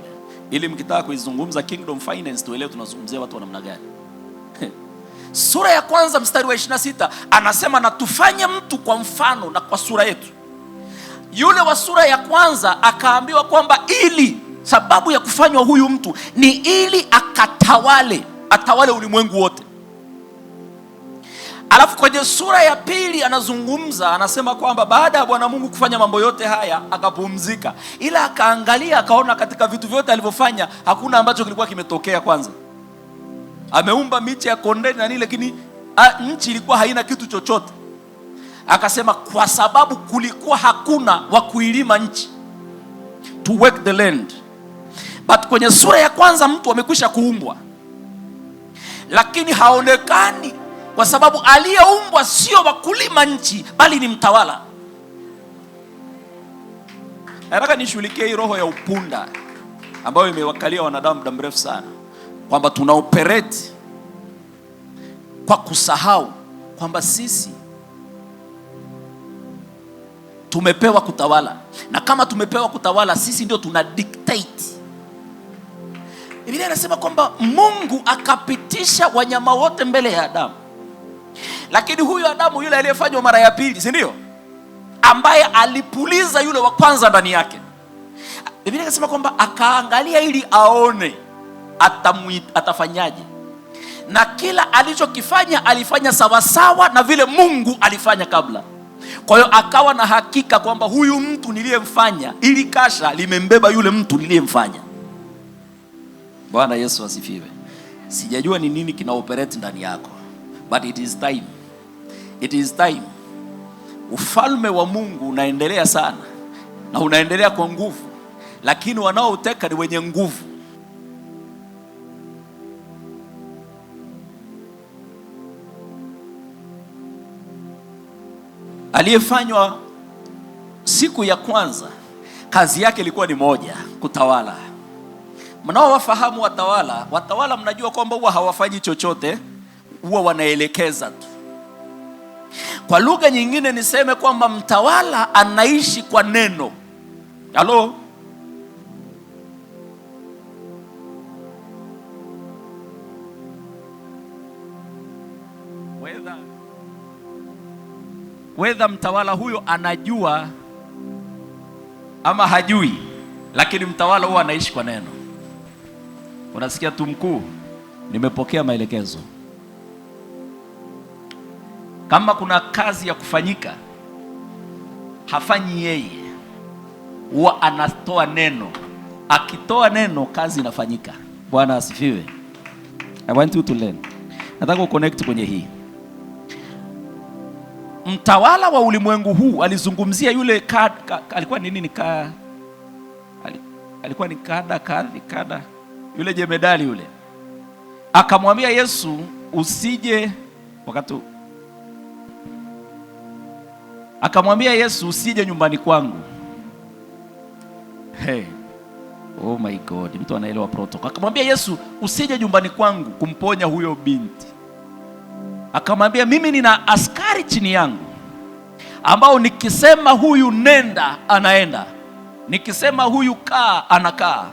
ili mkitaka kuizungumza kingdom finance tuelewe tunazungumzia watu wa namna gani. Sura ya kwanza mstari wa 26 anasema, na tufanye mtu kwa mfano na kwa sura yetu. Yule wa sura ya kwanza akaambiwa kwamba ili sababu ya kufanywa huyu mtu ni ili atawale ulimwengu wote. Alafu kwenye sura ya pili anazungumza, anasema kwamba baada ya Bwana Mungu kufanya mambo yote haya akapumzika, ila akaangalia akaona katika vitu vyote alivyofanya hakuna ambacho kilikuwa kimetokea. Kwanza ameumba miche ya kondeni na nini, lakini nchi ilikuwa haina kitu chochote. Akasema kwa sababu kulikuwa hakuna wa kuilima nchi, to work the land. But kwenye sura ya kwanza mtu amekwisha kuumbwa, lakini haonekani kwa sababu aliyeumbwa sio wa kulima nchi bali ni mtawala. Nataka nishughulikie hii roho ya upunda ambayo imewakalia wanadamu muda mrefu sana, kwamba tuna operate kwa kusahau kwamba sisi tumepewa kutawala, na kama tumepewa kutawala sisi ndio tuna dictate. Biblia inasema kwamba Mungu akapitisha wanyama wote mbele ya Adamu, lakini huyu Adamu yule aliyefanywa mara ya pili, si ndio, ambaye alipuliza yule wa kwanza ndani yake, Biblia inasema kwamba akaangalia ili aone atafanyaje, na kila alichokifanya alifanya sawasawa na vile Mungu alifanya kabla. Kwa hiyo akawa na hakika kwamba huyu mtu niliyemfanya, ili kasha limembeba yule mtu niliyemfanya. Bwana Yesu asifiwe. Sijajua ni nini kina operate ndani yako, but it is time. It is time. Ufalme wa Mungu unaendelea sana na unaendelea kwa nguvu, lakini wanaouteka ni wenye nguvu. aliyefanywa siku ya kwanza, kazi yake ilikuwa ni moja, kutawala. Mnaowafahamu watawala mnajua kwamba huwa hawafanyi chochote, huwa wanaelekeza tu. Kwa lugha nyingine niseme kwamba mtawala anaishi kwa neno. Halo? Whether mtawala huyo anajua ama hajui, lakini mtawala huwa anaishi kwa neno. Unasikia tu, mkuu, nimepokea maelekezo. Kama kuna kazi ya kufanyika, hafanyi yeye, huwa anatoa neno. Akitoa neno, kazi inafanyika. Bwana asifiwe. I want you to learn. Nataka uconnect kwenye hii. Mtawala wa ulimwengu huu alizungumzia yule alikuwa ni nini, alikuwa ni kada yule jemedali yule. Akamwambia Yesu, usije akamwambia Yesu, usije nyumbani kwangu. Hey. Oh my God, mtu anaelewa protocol. Akamwambia Yesu, usije nyumbani kwangu kumponya huyo binti. Akamwambia, mimi nina askari chini yangu ambao nikisema huyu nenda, anaenda. Nikisema huyu kaa, anakaa.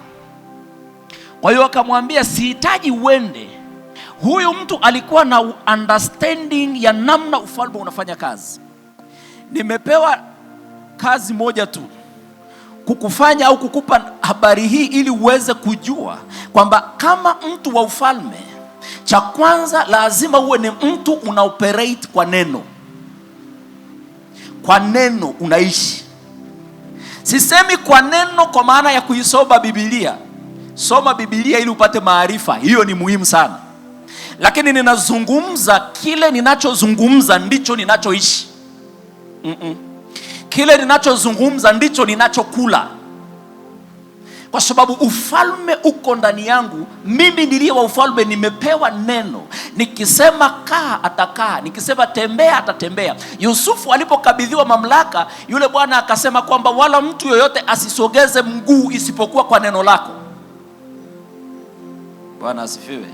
Kwa hiyo akamwambia, sihitaji uende. Huyu mtu alikuwa na understanding ya namna ufalme unafanya kazi. Nimepewa kazi moja tu, kukufanya au kukupa habari hii ili uweze kujua kwamba kama mtu wa ufalme, cha kwanza lazima uwe ni mtu unaoperate kwa neno. Kwa neno unaishi. Sisemi kwa neno kwa maana ya kuisoma Biblia. Soma Biblia ili upate maarifa, hiyo ni muhimu sana. Lakini ninazungumza kile ninachozungumza ndicho ninachoishi. Kile ninachozungumza ndicho ninachokula. Kwa sababu ufalme uko ndani yangu. Mimi ndiye wa ufalme, nimepewa neno. Nikisema kaa, atakaa. Nikisema tembea, atatembea. Yusufu alipokabidhiwa mamlaka, yule bwana akasema kwamba wala mtu yoyote asisogeze mguu isipokuwa kwa neno lako. Bwana asifiwe.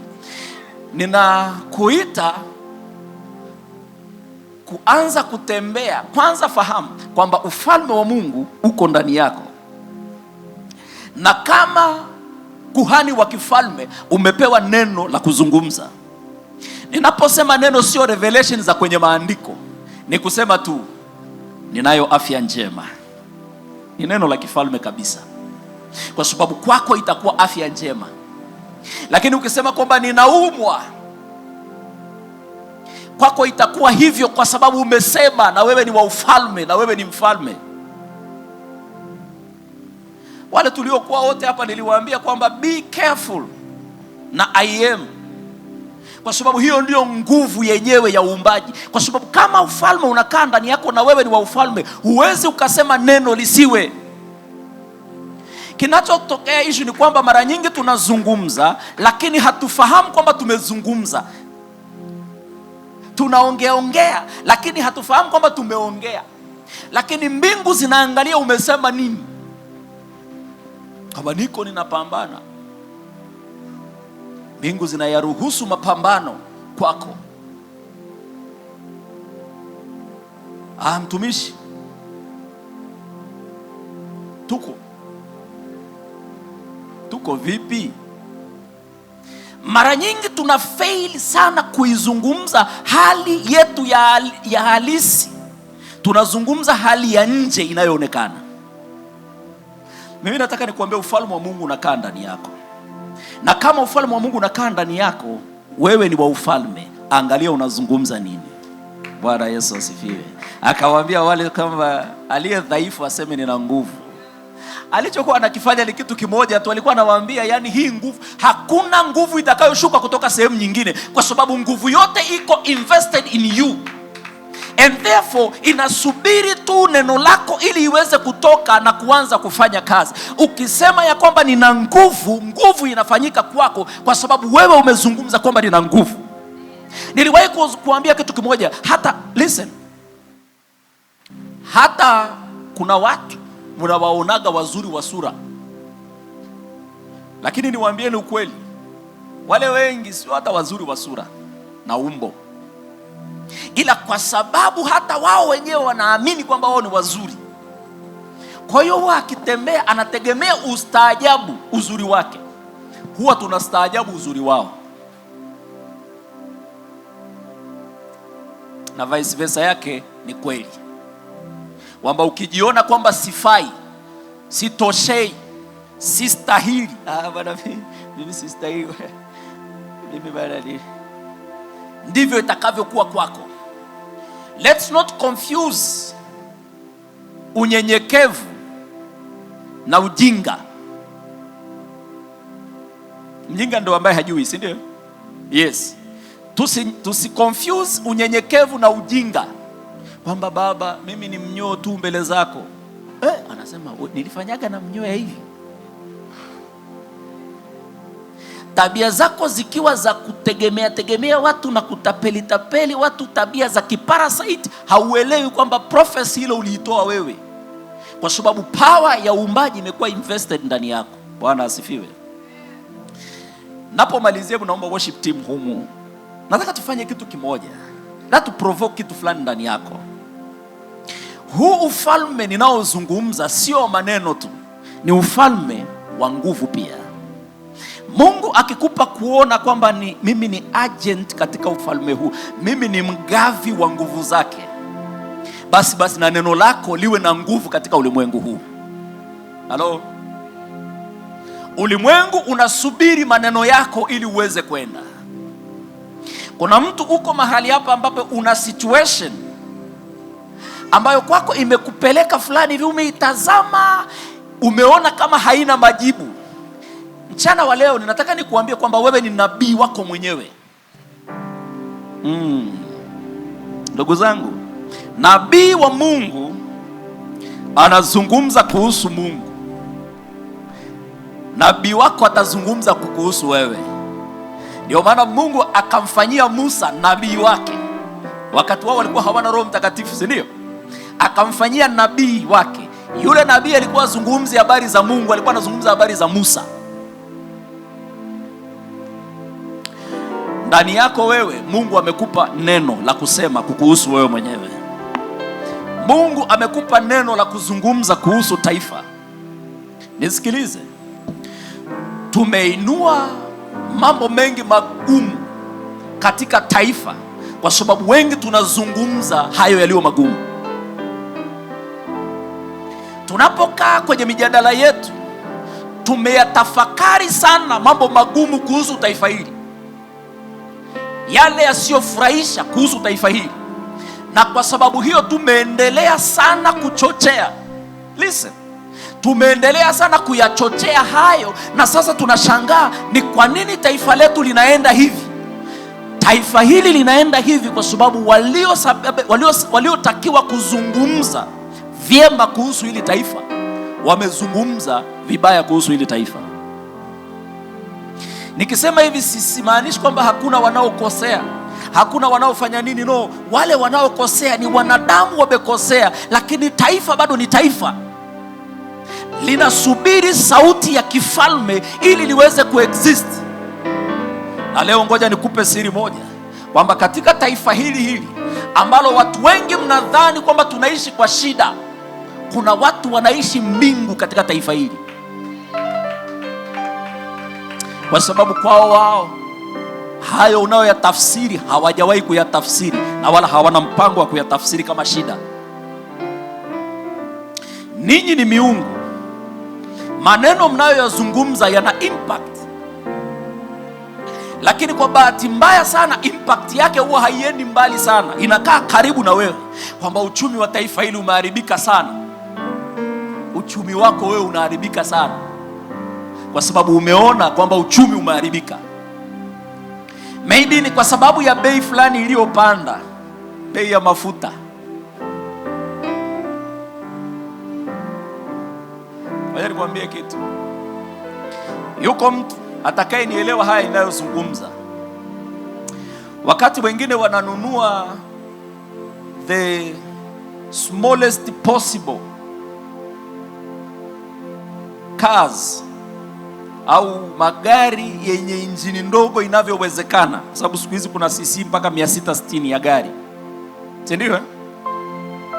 Ninakuita kuanza kutembea. Kwanza fahamu kwamba ufalme wa Mungu uko ndani yako. Na kama kuhani wa kifalme umepewa neno la kuzungumza. Ninaposema neno sio revelation za kwenye maandiko. Ni kusema tu ninayo afya njema. Ni neno la kifalme kabisa. Kwa sababu kwako itakuwa afya njema. Lakini ukisema kwamba ninaumwa, kwako itakuwa hivyo kwa sababu umesema, na wewe ni wa ufalme, na wewe ni mfalme. Wale tuliokuwa wote hapa niliwaambia kwamba be careful na I am. Kwa sababu hiyo ndio nguvu yenyewe ya uumbaji. Kwa sababu kama ufalme unakaa ndani yako na wewe ni wa ufalme, huwezi ukasema neno lisiwe. Kinachotokea issue ni kwamba mara nyingi tunazungumza lakini hatufahamu kwamba tumezungumza. Tunaongea lakini hatufahamu kwamba tumeongea. Lakini mbingu zinaangalia umesema nini. Kama niko ninapambana, mbingu zinayaruhusu mapambano kwako. Mtumishi, tuko vipi? Mara nyingi tuna fail sana kuizungumza hali yetu ya halisi. Tunazungumza hali ya nje inayoonekana. Mimi nataka nikuambia ufalme wa Mungu unakaa ndani yako. Na kama ufalme wa Mungu unakaa ndani yako, wewe ni wa ufalme. Angalia unazungumza nini. Bwana Yesu asifiwe. Akawaambia wale kama aliye dhaifu aseme nina nguvu. Alichokuwa anakifanya ni kitu kimoja tu. Alikuwa anawaambia yani hii nguvu, hakuna nguvu itakayoshuka kutoka sehemu nyingine, kwa sababu nguvu yote iko invested in you. And therefore inasubiri tu neno lako ili iweze kutoka na kuanza kufanya kazi. Ukisema ya kwamba nina nguvu, nguvu inafanyika kwako kwa sababu wewe umezungumza kwamba nina nguvu. Niliwahi kuambia kitu kimoja, hata listen. Hata kuna watu mnawaonaga wazuri wa sura, lakini niwaambieni ukweli, wale wengi sio hata wazuri wa sura na umbo, ila kwa sababu hata wao wenyewe wanaamini kwamba wao ni wazuri, kwa hiyo huwa akitembea anategemea ustaajabu uzuri wake. Huwa tunastaajabu uzuri wao, na vice versa yake ni kweli, kwamba ukijiona kwamba sifai, sitoshei, sistahili, bwana mimi sistahili, mimi bwana, ndivyo itakavyokuwa kwako. Let's not confuse unyenyekevu na ujinga. Mjinga ndo ambaye hajui, si ndio? Yes. Tusi confuse unyenyekevu na ujinga, kwamba baba mimi ni mnyoo tu mbele zako. Anasema nilifanyaga na mnyoa hivi. Tabia zako zikiwa za kutegemea watu na kutapeli watu, tabia za kiparasite, hauelewi kwamba prophecy hilo uliitoa wewe, kwa sababu power ya uumbaji imekuwa invested ndani yako. Bwana asifiwe. Napomalizia, naomba worship team humu, nataka tufanye kitu kimoja, na tu provoke kitu fulani ndani yako. Huu ufalme ninaozungumza sio maneno tu, ni ufalme wa nguvu pia. Mungu akikupa kuona kwamba mimi ni agent katika ufalme huu, mimi ni mgavi wa nguvu zake, basi na neno lako liwe na nguvu katika ulimwengu huu. Halo? Ulimwengu unasubiri maneno yako ili uweze kwenda. Kuna mtu uko mahali hapa ambapo una situation ambayo kwako imekupeleka fulani hivi, umeitazama, umeona kama haina majibu. Mchana wa leo ninataka nikuambie kwamba wewe ni nabii wako mwenyewe. Ndugu zangu, nabii wa Mungu anazungumza kuhusu Mungu. Nabii wako atazungumza kukuhusu wewe. Ndio maana Mungu akamfanyia Musa nabii wake. Wakati wao walikuwa hawana Roho Mtakatifu, si ndio? Akamfanyia nabii wake. Yule nabii alikuwa azungumzi habari za Mungu, alikuwa anazungumza habari za Musa. Ndani yako wewe, Mungu amekupa neno la kusema kukuhusu wewe mwenyewe. Mungu amekupa neno la kuzungumza kuhusu taifa. Nisikilize. Tumeinua mambo mengi magumu katika taifa kwa sababu wengi tunazungumza hayo yaliyo magumu. Tunapokaa kwenye mijadala yetu, tumeyatafakari sana mambo magumu kuhusu taifa hili, yale yasiyofurahisha kuhusu taifa hili, na kwa sababu hiyo tumeendelea sana kuchochea. Listen. Tumeendelea sana kuyachochea hayo, na sasa tunashangaa ni kwa nini taifa letu linaenda hivi. Taifa hili linaenda hivi kwa sababu waliotakiwa kuzungumza vyema kuhusu hili taifa wamezungumza vibaya kuhusu hili taifa. Nikisema hivi simaanishi kwamba hakuna wanaokosea, hakuna wanaofanya nini. No, wale wanaokosea ni wanadamu, wamekosea, lakini taifa bado ni taifa, linasubiri sauti ya kifalme ili liweze kuexist. Na leo ngoja nikupe siri moja, kwamba katika taifa hili ambalo watu wengi mnadhani kwamba tunaishi kwa shida, kuna watu wanaishi mbingu katika taifa hili, kwa sababu kwao wao hayo unayoyatafsiri hawajawahi kuyatafsiri, na wala hawana mpango wa kuyatafsiri kama shida. Ninyi ni miungu. Maneno mnayoyazungumza yana impact, lakini kwa bahati mbaya sana impact yake huwa haiendi mbali sana, inakaa karibu na wewe. Kwamba uchumi wa taifa hili umeharibika sana, uchumi wako wewe unaharibika sana, kwa sababu umeona kwamba uchumi umeharibika. Maybe ni kwa sababu ya bei fulani iliyopanda, bei ya mafuta. Wacha nikwambie kitu. Yuko mtu atakaye nielewa haya ninayozungumza. Wakati wengine wananunua the smallest possible cars au magari yenye injini ndogo inavyowezekana, kwa sababu siku hizi kuna cc mpaka 660 ya gari, si ndio?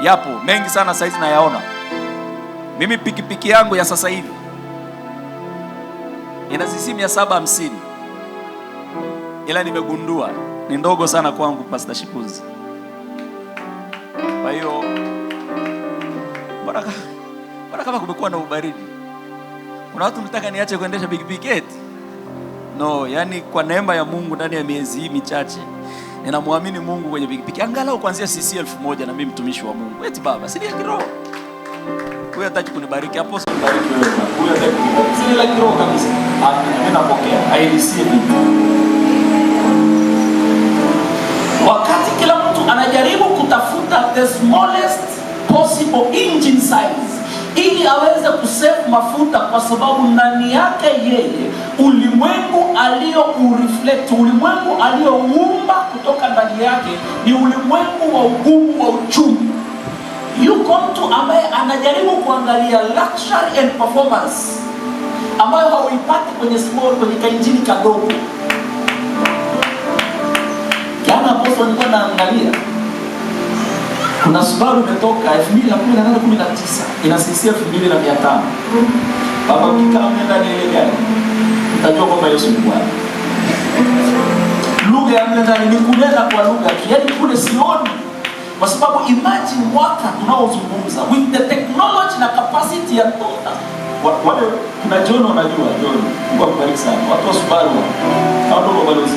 Yapo mengi sana saizi nayaona. Mimi pikipiki yangu ya sasa hivi ina cc 750, ila nimegundua ni ndogo sana kwangu, Pastor Shipuzi. Kwa hiyo bora kama kumekuwa na ubaridi, kuna watu mtaka niache kuendesha pikipiki eti? No, yani kwa neema ya Mungu ndani ya miezi hii michache ninamwamini Mungu kwenye pikipiki angalau kuanzia cc 1000, na mimi mtumishi wa Mungu. Eti baba, si ni kiroho. Huyu hataki kunibariki hapo, sio kunibariki wewe. Huyu hataki kunibariki. Si ni kiroho kabisa. Mimi napokea. I receive it. Wakati kila mtu anajaribu kutafuta the smallest possible engine size ili aweze kusave mafuta, kwa sababu ndani yake yeye ulimwengu alio-reflect, ulimwengu alioumba kutoka ndani yake ni ulimwengu wa ugumu wa uchumi. Yuko mtu ambaye anajaribu kuangalia luxury and performance ambayo hauipati kwenye small, kwenye kainjini kadogo. Jana hapo nilikuwa naangalia kuna Subaru imetoka 2018-19 ina cc 2500. Baba, ukikaa ndani ya ile gari utajua kwamba Yesu ni Bwana. Lugha ya ndani ni kunena kwa lugha, yaani kule sioni, kwa sababu imagine mwaka tunaozungumza with the technology na capacity ya tota. Wale kuna John, unajua John, Mungu akubariki sana. Watu wa Subaru hao ndio balozi.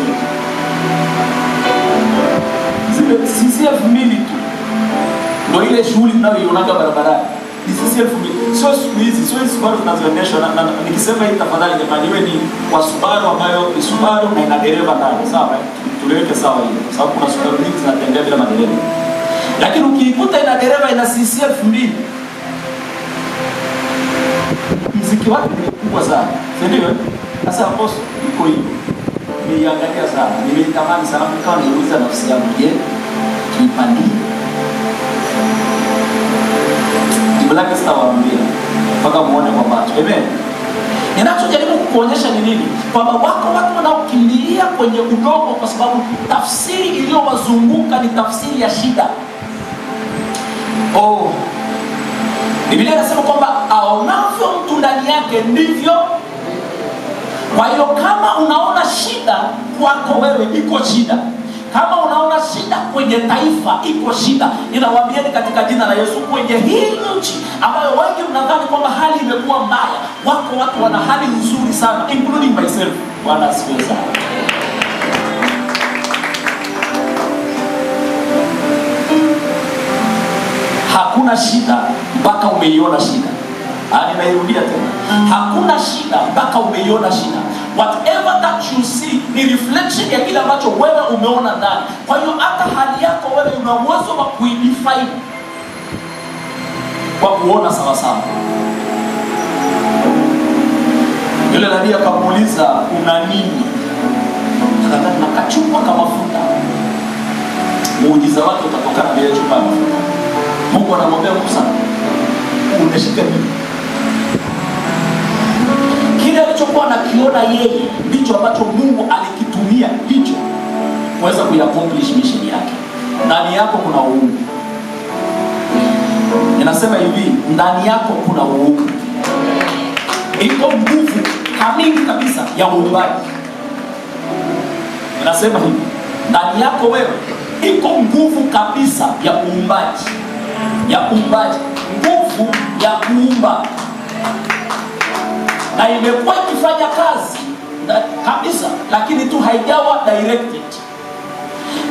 Zile cc 2000 tu ndio ile shughuli tunayoionaga barabarani. Ni cc 2000. Sio siku hizi, sio hizi Subaru tunazoendesha, na nikisema hii tafadhali jamani, iwe ni kwa Subaru ambayo ni Subaru na ina dereva ndani, sawa? Tuliweke sawa hiyo, sababu kuna Subaru nyingi zinatembea bila madereva. Lakini ukiikuta ina dereva ina cc 2000, mziki wake ni mkubwa sana, si ndio? Sasa hapo iko hiyo. Niangalia sana, nilitamani sana kama niuliza nafsi yangu, je, tuipandie? Jibu lake sitawaambia mpaka muone kwa macho. Amen. Ninachojaribu kukuonyesha ni nini? Kwamba wako watu wanaokimbilia kwenye udogo kwa sababu tafsiri iliyowazunguka ni tafsiri ya shida. Biblia inasema kwamba aonavyo mtu ndani yake ndivyo. Kwa hiyo kama unaona shida kwako wewe, iko shida. Kama unaona shida kwenye taifa, iko shida. Ninawaambieni katika jina la Yesu, kwenye hii nchi ambayo wengi mnadhani kwamba hali imekuwa mbaya, wako watu wana hali nzuri sana, including myself. Bwana asifiwe sana. Hakuna shida mpaka umeiona shida. Ninairudia tena. Hakuna shida mpaka umeiona shida. Whatever that you see ni reflection ya kile ambacho wewe umeona ndani. Kwa hiyo hata hali yako wewe una uwezo wa kuidefine kwa kuona sawa sawa. Yule nabii akamuuliza, una nini? Akataka na kachupa kama mafuta. Muujiza wake utatokana na ile chupa ya mafuta. Mungu anamwambia Musa, unashika nini? Kile alichokuwa anakiona yeye ndicho ambacho Mungu alikitumia hicho kuweza kuaccomplish mission yake. Ndani yako kuna uungu. Ninasema hivi, ndani yako kuna uungu. Iko nguvu kamili kabisa ya uumbaji. Ninasema hivi, ndani yako wewe iko nguvu kabisa ya uumbaji. Nguvu ya kuumba. Na imekuwa ikifanya kazi kabisa, lakini tu haijawa directed.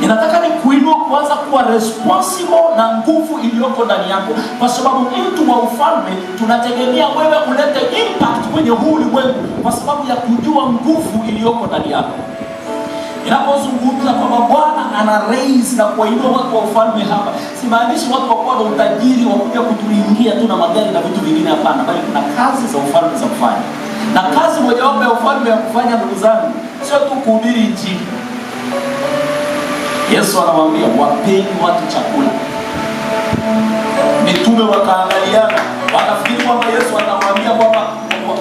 Ninataka nikuinue kuanza kuwa responsible na nguvu iliyoko ndani yako, kwa sababu mtu wa ufalme tunategemea wewe ulete impact kwenye huu ulimwengu kwa sababu ya kujua nguvu iliyoko ndani yako. Ninapozungumza kwamba Bwana ana raise na kuinua watu wa ufalme hapa, simaanishi watu wakuwa na utajiri wa kuja kutuingia tu na magari na vitu vingine, hapana, bali kuna kazi za ufalme za kufanya. Na kazi mojawapo ya ufalme ya kufanya, ndugu zangu, sio tu kuhubiri injili. Yesu anamwambia, wapeni watu chakula. Mitume wakaangaliana, wakafikiri kwamba Yesu atamwambia kwamba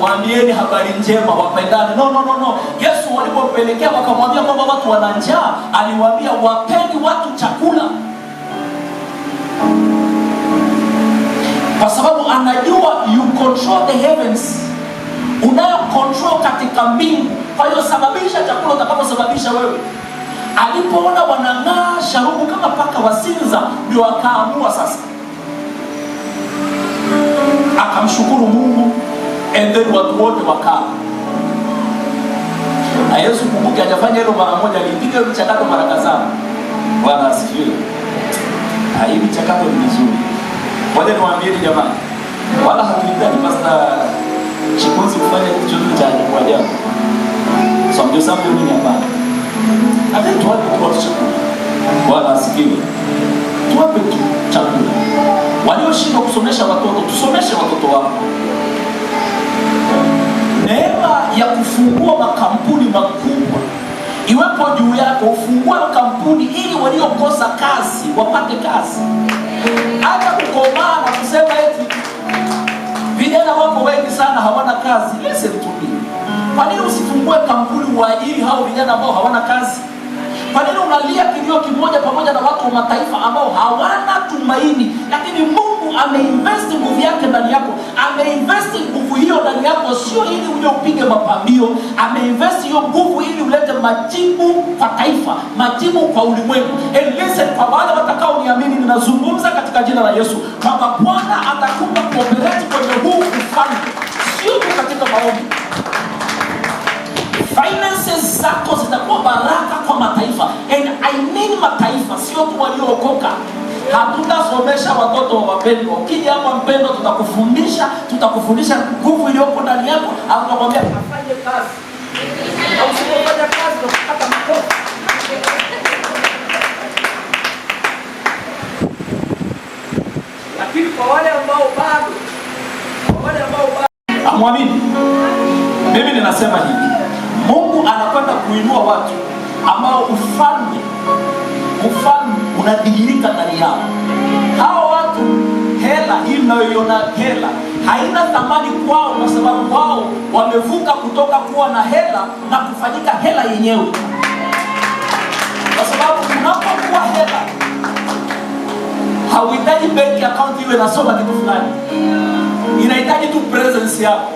mwambieni habari njema wapendane. No. Yesu walipopelekea wakamwambia kwamba watu wana njaa, aliwaambia wapeni watu chakula, kwa sababu anajua you control the heavens, unayo control katika mbingu. Kwa hiyo sababisha chakula utakaposababisha wewe. Alipoona wanang'aa sharubu kama paka wasinza, ndio akaamua sasa, akamshukuru Mungu, and then watu wote wakala. Na Yesu kumbuke hajafanya hilo mara moja, alipiga mchakato mara kadhaa. Bwana asifiwe. Hii mchakato ni mzuri. Ngoja niwaambie jamani, wala hatuhitaji Pastor Chikunzi kufanya kitu chochote cha ajabu. So ndio sababu mimi hapa. Hata tuwape tu chakula. Bwana asifiwe. Tuwape tu chakula. Walioshindwa kusomesha watoto, tusomeshe watoto wao. Neema ya kufungua makampuni makubwa iwepo juu yako, ufungue makampuni ili waliokosa kazi wapate kazi. Hata kukomaa na kusema eti vijana wako wengi sana hawana kazi. Listen to me. Kwa nini usifungue kampuni uajiri hao vijana ambao hawana kazi? Kwa nini unalia kilio kimoja pamoja na watu wa mataifa ambao hawana tumaini? Lakini Mungu ameinvest nguvu yake ndani yako. Ameinvest nguvu hiyo ndani yako sio ili uje upige mapambio. Ameinvest hiyo nguvu ili ulete majibu kwa taifa, majibu kwa ulimwengu. And listen, kwa wale watakao niamini, ninazungumza katika jina la Yesu kwamba Bwana atakupa kuoperate kwenye huu ufalme, sio tu katika maombi. Finances zako zitakuwa baraka kwa mataifa. And I mean mataifa, sio tu waliookoka. Hatutasomesha watoto wa wapendwa. Ukija hapa mpendwa, tutakufundisha nguvu iliyoko ndani yako, au tutakwambia afanye kazi. Au usipofanya kazi utakata mkono. Lakini kwa wale ambao bado amwamini, mimi ninasema hivi, Mungu anakwenda kuinua watu ambao ufalme unadhihirika ndani yao. Hao watu, hela hii mnayoiona hela haina thamani kwao, kwa sababu wao wamevuka kutoka kuwa na hela na kufanyika hela yenyewe. Kwa sababu unapokuwa hela, hauhitaji bank account iwe nasoma kitu fulani. Inahitaji tu presence yako.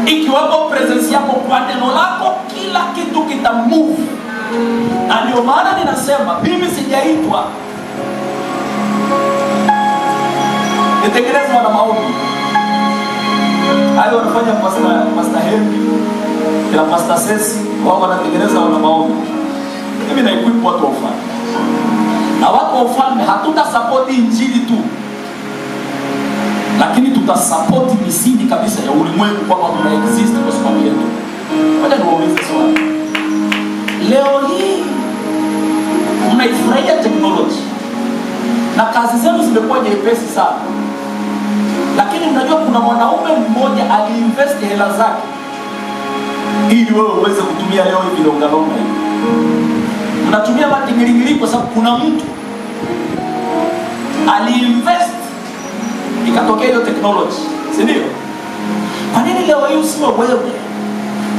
Ikiwapo presence yako kwa neno lako, kila kitu kita move. Na ndio maana ninasema mimi sijaitwa nitengenezwa na maombi. Hayo wanafanya Pastor Henry na Pastor Sesi, wao wanatengeneza wana maombi. Mimi na equip watu wa ufalme. Na watu wa ufalme hatuta support injili tu, lakini tutasupport misingi kabisa ya ulimwengu kwamba tuna exist kwa sababu yetu. Ngoja niwaulize swali. Leo hii mnaifurahia technology na kazi zenu zimekuwa nyepesi sana, lakini mnajua kuna mwanaume mmoja aliinvest hela zake ili wewe uweze kutumia leo hivi longalonga hivi. Mnatumia matingilingili kwa sababu kuna mtu aliinvest ikatokea hiyo technology, si ndio? Kwa nini leo hii usiwe wewe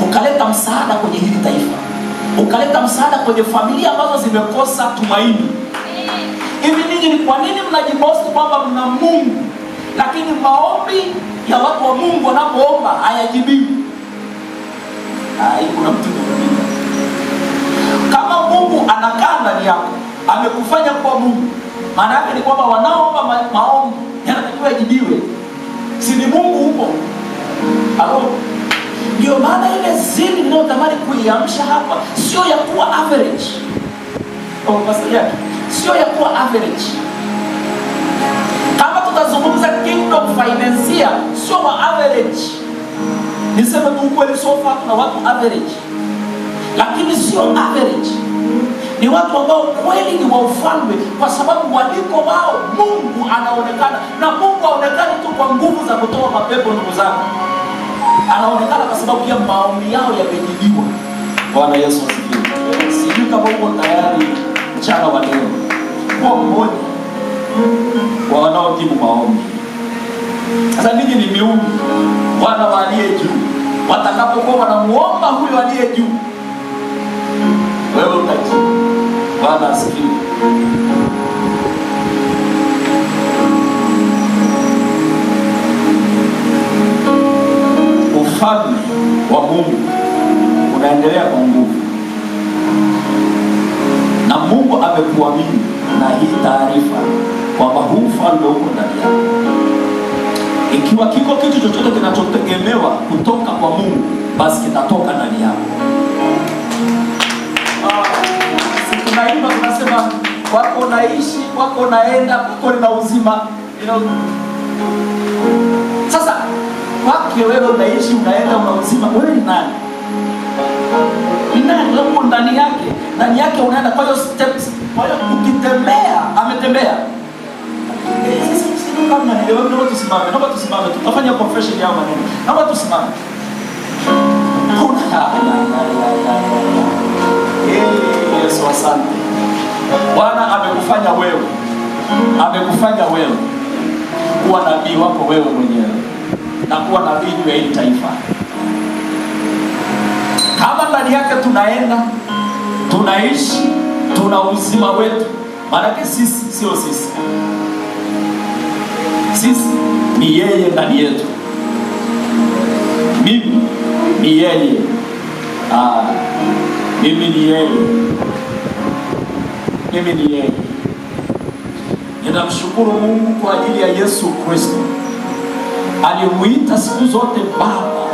ukaleta msaada kwenye hili taifa, ukaleta msaada kwenye familia ambazo zimekosa tumaini? Hivi ninyi ni kwa nini mnajiboast kwamba mna Mungu, lakini maombi ya watu wa Mungu wanapoomba hayajibiwi? Kuna mtu mwingine. Kama Mungu anakaa ndani yako, amekufanya kuwa Mungu, maana yake ni kwamba wanaomba maombi yanatakiwa yajibiwe. Si ni Mungu huko? Halo. Ndio maana ile zili ninayotamani kuiamsha hapa sio ya kuwa average. Pastor yake sio ya kuwa average. Kama tutazungumza kingdom financier, sio wa average. Niseme tu ukweli, sofa kuna watu average, lakini sio average. Ni watu ambao kweli ni wa ufalme, kwa sababu waliko wao Mungu anaonekana. Na Mungu haonekani tu kwa nguvu za kutoa mapepo, ndugu zangu. Anaonekana kwa sababu ya maombi yao yamejibiwa. Bwana Yesu asifiwe. Sijui kama uko tayari mchana wa leo kwa mmoja kwa wanaojibu maombi. Sasa ninyi ni miungu, wana wa aliye juu. Watakapokuwa wanamuomba huyo aliye juu, wewe utajibu. Bwana asifiwe. Ufalme wa Mungu unaendelea kwa nguvu, na Mungu amekuamini na hii taarifa kwamba huu ufalme uko ndani yako. Ikiwa kiko kitu chochote kinachotegemewa kutoka kwa Mungu, basi kitatoka ndani yako. Tunaimba tunasema, kwako naishi, kwako naenda, kwako nina uzima. Sasa kwake wewe unaishi, unaenda, una uzima, wewe ni nani? Ni nani? Uko ndani yake, ndani yake unaenda. Kwa hiyo steps, kwa hiyo ukitembea, ametembea. Kama ni leo, naomba tusimame, tutafanya confession ya maneno. Naomba tusimame. Yesu, asante. Bwana amekufanya wewe kuwa nabii wako wewe mwenyewe na kuwa nabii juu ya hili taifa. Kama ndani yake tunaenda, tunaishi, tuna uzima wetu. Maanake sisi sio sisi, sisi ni yeye ndani yetu. Mimi ni yeye. Mimi ni yeye. Mimi ni yeye. Ninamshukuru Mungu kwa ajili ya Yesu Kristo alimuita siku zote Baba,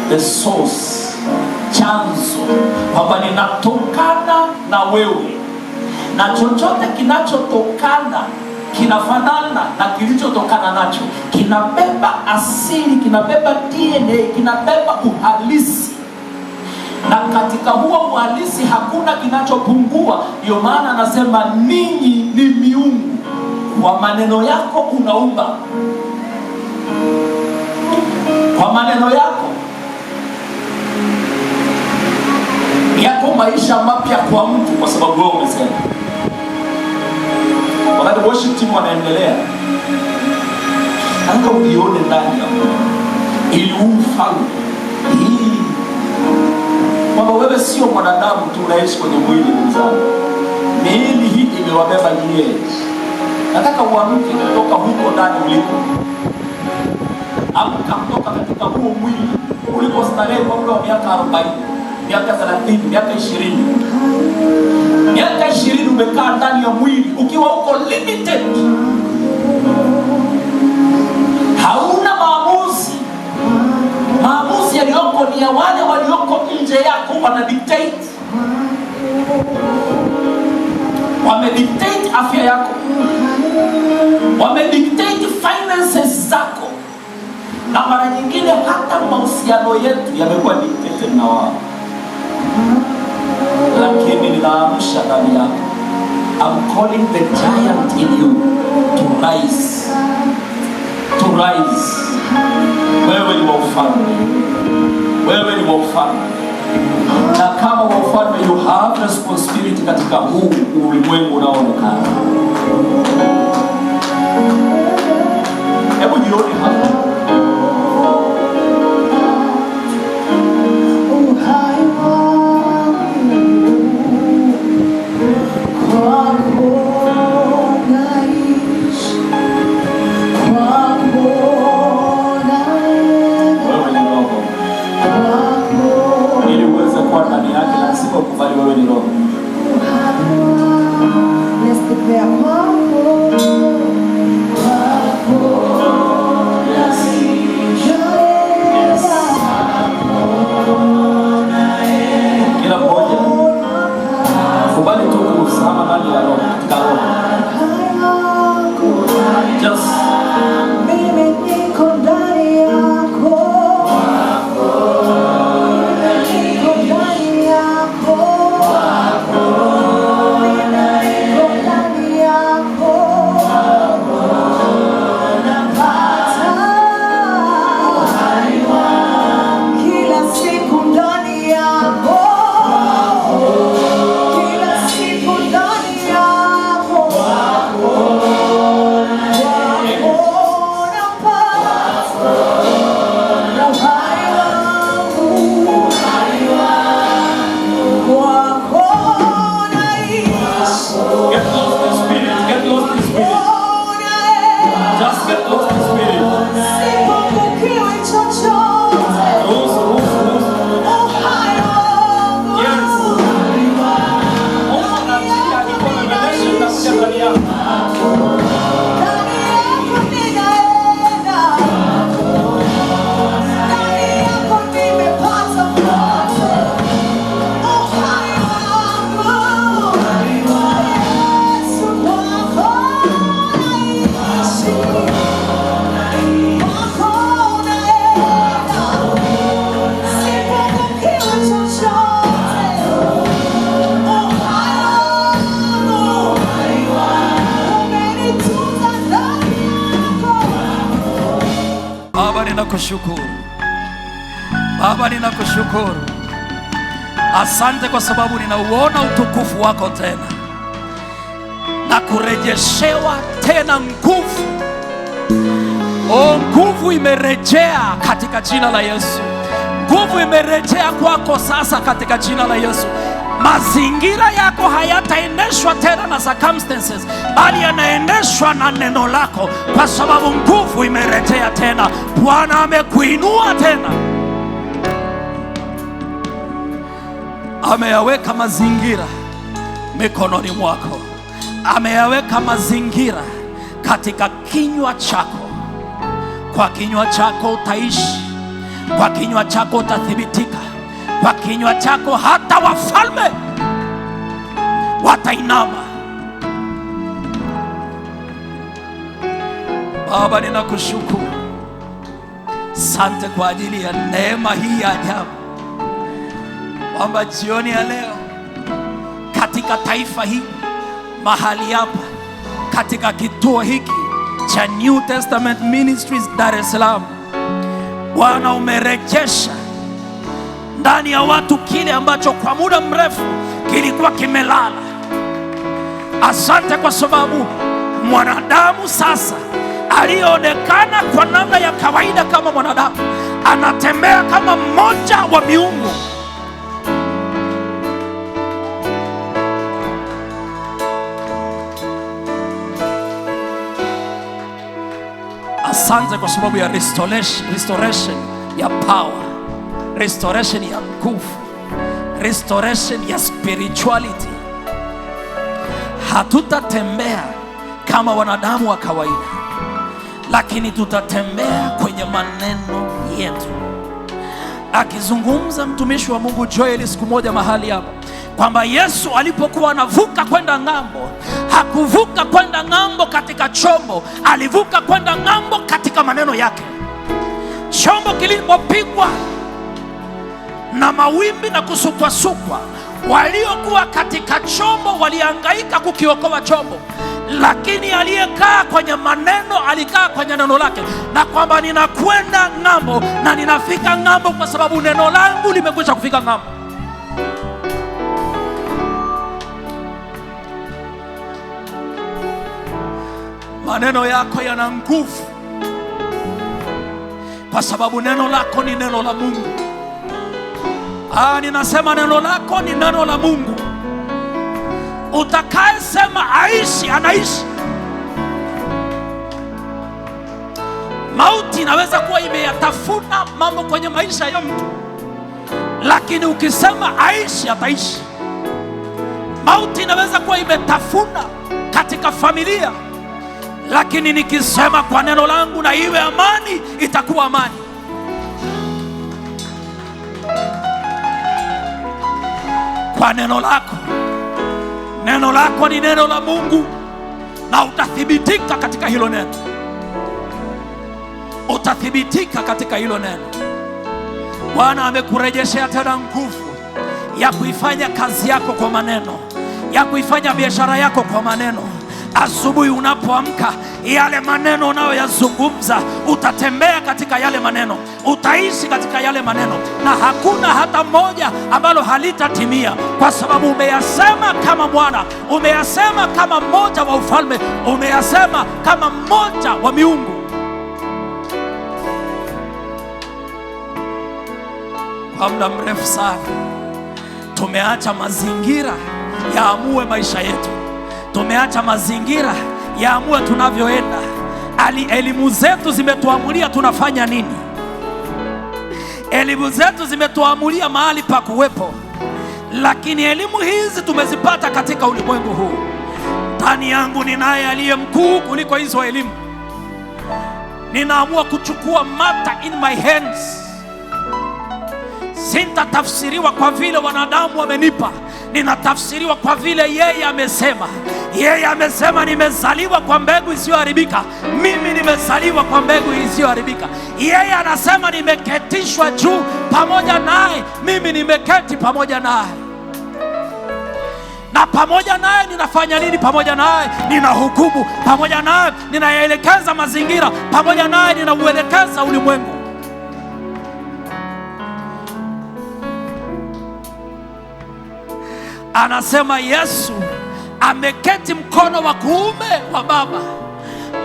the source, chanzo, kwamba ninatokana na wewe, na chochote kinachotokana kinafanana na kilichotokana nacho, kinabeba asili, kinabeba DNA, kinabeba uhalisi, na katika huo uhalisi hakuna kinachopungua. Ndio maana anasema ninyi ni miungu, kwa maneno yako unaumba, kwa maneno yako maisha mapya kwa mtu, kwa sababu wewe umesema. Wakati worship team wanaendelea, nataka uione ndani yako ili ufanye hii, kwamba wewe sio mwanadamu tu unaishi kwenye mwili mzani. Miili hii imewabeba nyie. Nataka uamke kutoka huko ndani uliko. Amka kutoka katika huo mwili uliko starehe kwa muda wa miaka 40, miaka 30, miaka 20. Miaka 20 umekaa ndani ya mwili ukiwa uko limited. Hauna maamuzi. Maamuzi yaliyoko ni ya wale walioko nje yako, wana dictate. Wamedictate afya yako, wamedictate finances zako, na mara nyingine hata mahusiano yetu yamekuwa dictated na wao. Lakini ninaamsha ndani yako, I'm calling the giant in you to rise, to rise. Wewe ni wa ufalme, wewe ni wa ufalme, na kama wa ufalme you have responsibility katika huu ulimwengu unaoonekana. Hebu jione hapa. Oh ninakushukuru Baba, ninakushukuru. Asante kwa sababu ninauona utukufu wako tena na kurejeshewa tena nguvu. Nguvu imerejea katika jina la Yesu. Nguvu imerejea kwako sasa katika jina la Yesu. Mazingira yako hayataendeshwa tena na circumstances, bali yanaendeshwa na neno lako, kwa sababu nguvu imerejea tena. Bwana amekuinua tena, ameyaweka mazingira mikononi mwako, ameyaweka mazingira katika kinywa chako. Kwa kinywa chako utaishi, kwa kinywa chako utathibitika, kwa kinywa chako hata wafalme watainama. Baba, ninakushukuru. Asante kwa ajili ya neema hii ya ajabu, kwamba jioni ya leo katika taifa hili, mahali hapa, katika kituo hiki cha New Testament Ministries Dar es Salaam, Bwana umerejesha ndani ya watu kile ambacho kwa muda mrefu kilikuwa kimelala. Asante kwa sababu mwanadamu sasa aliyeonekana kwa namna ya kawaida kama mwanadamu anatembea kama mmoja wa miungu. Asante kwa sababu ya restoration ya power, restoration ya nguvu, restoration ya spirituality. Hatutatembea kama wanadamu wa kawaida, lakini tutatembea kwenye maneno yetu. Akizungumza mtumishi wa Mungu Joel siku moja mahali hapa kwamba Yesu alipokuwa anavuka kwenda ng'ambo, hakuvuka kwenda ng'ambo katika chombo, alivuka kwenda ng'ambo katika maneno yake. Chombo kilipopigwa na mawimbi na kusukwasukwa, waliokuwa katika chombo walihangaika kukiokoa chombo, lakini aliyekaa kwenye maneno alikaa kwenye neno lake, na kwamba ninakwenda ng'ambo na ninafika ng'ambo kwa sababu neno langu limekwisha kufika ng'ambo. Maneno yako yana nguvu kwa sababu neno lako ni neno la Mungu. Ninasema neno lako ni neno la Mungu. Utakaye sema aishi, anaishi. Mauti inaweza kuwa imeyatafuna mambo kwenye maisha ya mtu, lakini ukisema aishi, ataishi. Mauti inaweza kuwa imetafuna katika familia, lakini nikisema kwa neno langu na iwe amani, itakuwa amani. Kwa neno lako. Neno lako ni neno la Mungu na utathibitika katika hilo neno. Utathibitika katika hilo neno. Bwana amekurejeshea tena nguvu ya kuifanya kazi yako kwa maneno, ya kuifanya biashara yako kwa maneno. Asubuhi unapoamka, yale maneno unayoyazungumza, utatembea katika yale maneno, utaishi katika yale maneno, na hakuna hata moja ambalo halitatimia, kwa sababu umeyasema kama mwana, umeyasema kama mmoja wa ufalme, umeyasema kama mmoja wa miungu. Kwa muda mrefu sana tumeacha mazingira yaamue maisha yetu. Tumeacha mazingira yaamue tunavyoenda. Elimu zetu zimetuamulia tunafanya nini. Elimu zetu zimetuamulia mahali pa kuwepo. Lakini elimu hizi tumezipata katika ulimwengu huu. Ndani yangu ninaye aliye mkuu kuliko hizo elimu. Ninaamua kuchukua matter in my hands. Sintatafsiriwa kwa vile wanadamu wamenipa, ninatafsiriwa kwa vile yeye amesema. Yeye amesema nimezaliwa kwa mbegu isiyoharibika, mimi nimezaliwa kwa mbegu isiyoharibika. Yeye anasema nimeketishwa juu pamoja naye, mimi nimeketi pamoja naye. Na pamoja naye ninafanya nini? Pamoja naye ninahukumu, pamoja naye ninaelekeza mazingira, pamoja naye ninauelekeza ulimwengu. Anasema Yesu ameketi mkono wa kuume wa Baba.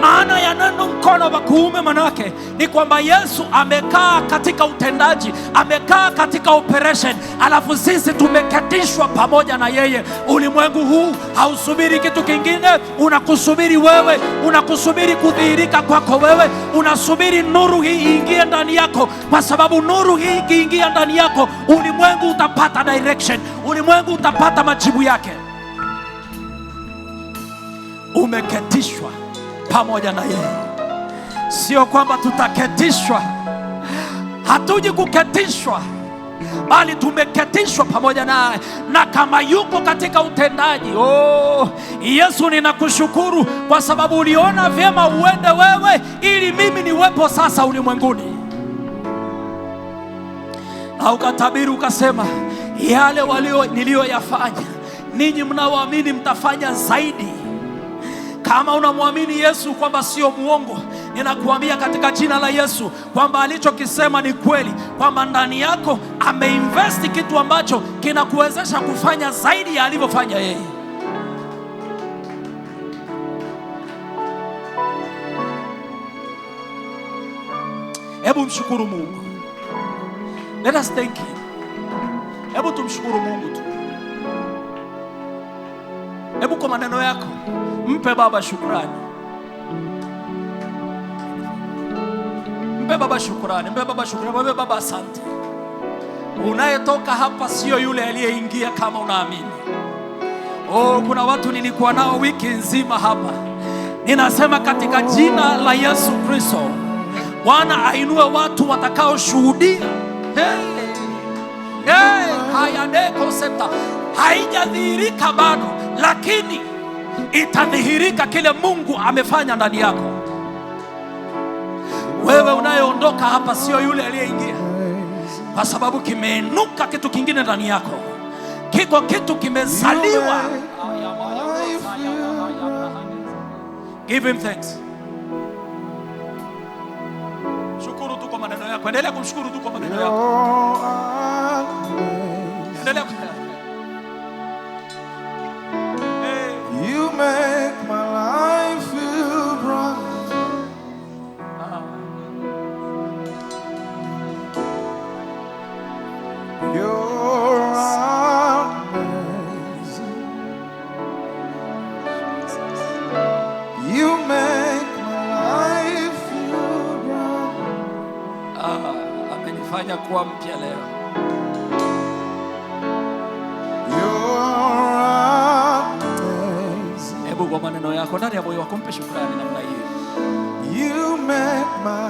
Maana ya neno mkono wa kuume manake ni kwamba Yesu amekaa katika utendaji, amekaa katika operation, alafu sisi tumeketishwa pamoja na yeye. Ulimwengu huu hausubiri kitu kingine, unakusubiri wewe, unakusubiri kudhihirika kwako wewe, unasubiri nuru hii iingie ndani yako, kwa sababu nuru hii ikiingia ndani yako, ulimwengu utapata direction, ulimwengu utapata majibu yake. Umeketishwa pamoja na yeye. Sio kwamba tutaketishwa, hatuji kuketishwa, bali tumeketishwa pamoja naye. Na kama yuko katika utendaji, Yesu, ninakushukuru kwa sababu uliona vyema uende wewe ili mimi niwepo sasa ulimwenguni. Na ukatabiri ukasema, yale niliyoyafanya ninyi mnaoamini mtafanya zaidi. Kama unamwamini Yesu kwamba sio muongo, ninakuambia katika jina la Yesu kwamba alichokisema ni kweli, kwamba ndani yako ameinvesti kitu ambacho kinakuwezesha kufanya zaidi ya alivyofanya yeye. Hebu mshukuru Mungu. Let us thank him. Hebu tumshukuru Mungu tu. Hebu kwa maneno yako mpe Baba shukrani. Mpe Baba shukrani, mpe Baba shukrani, mpe Baba asante. Unayetoka hapa sio yule aliyeingia kama unaamini. Kuna watu nilikuwa nao wiki nzima hapa. Ninasema katika jina la Yesu Kristo, Bwana ainue watu watakao shuhudia. Haya concept haijadhihirika bado, lakini itadhihirika kile Mungu amefanya ndani yako. Wewe unayeondoka hapa sio yule aliyeingia, kwa sababu kimeinuka kitu kingine ndani yako. Kiko kitu kimezaliwa. Give him thanks. Shukuru tu kwa maneno yako. Endelea kumshukuru tu kwa maneno yako. Endelea. You make my life feel bright. You're amazing. You make my life feel bright. Amenifanya kuwa mpya leo. Hebu kwa maneno yako ndani ya moyo wako mpe shukrani namna hiyo. You make my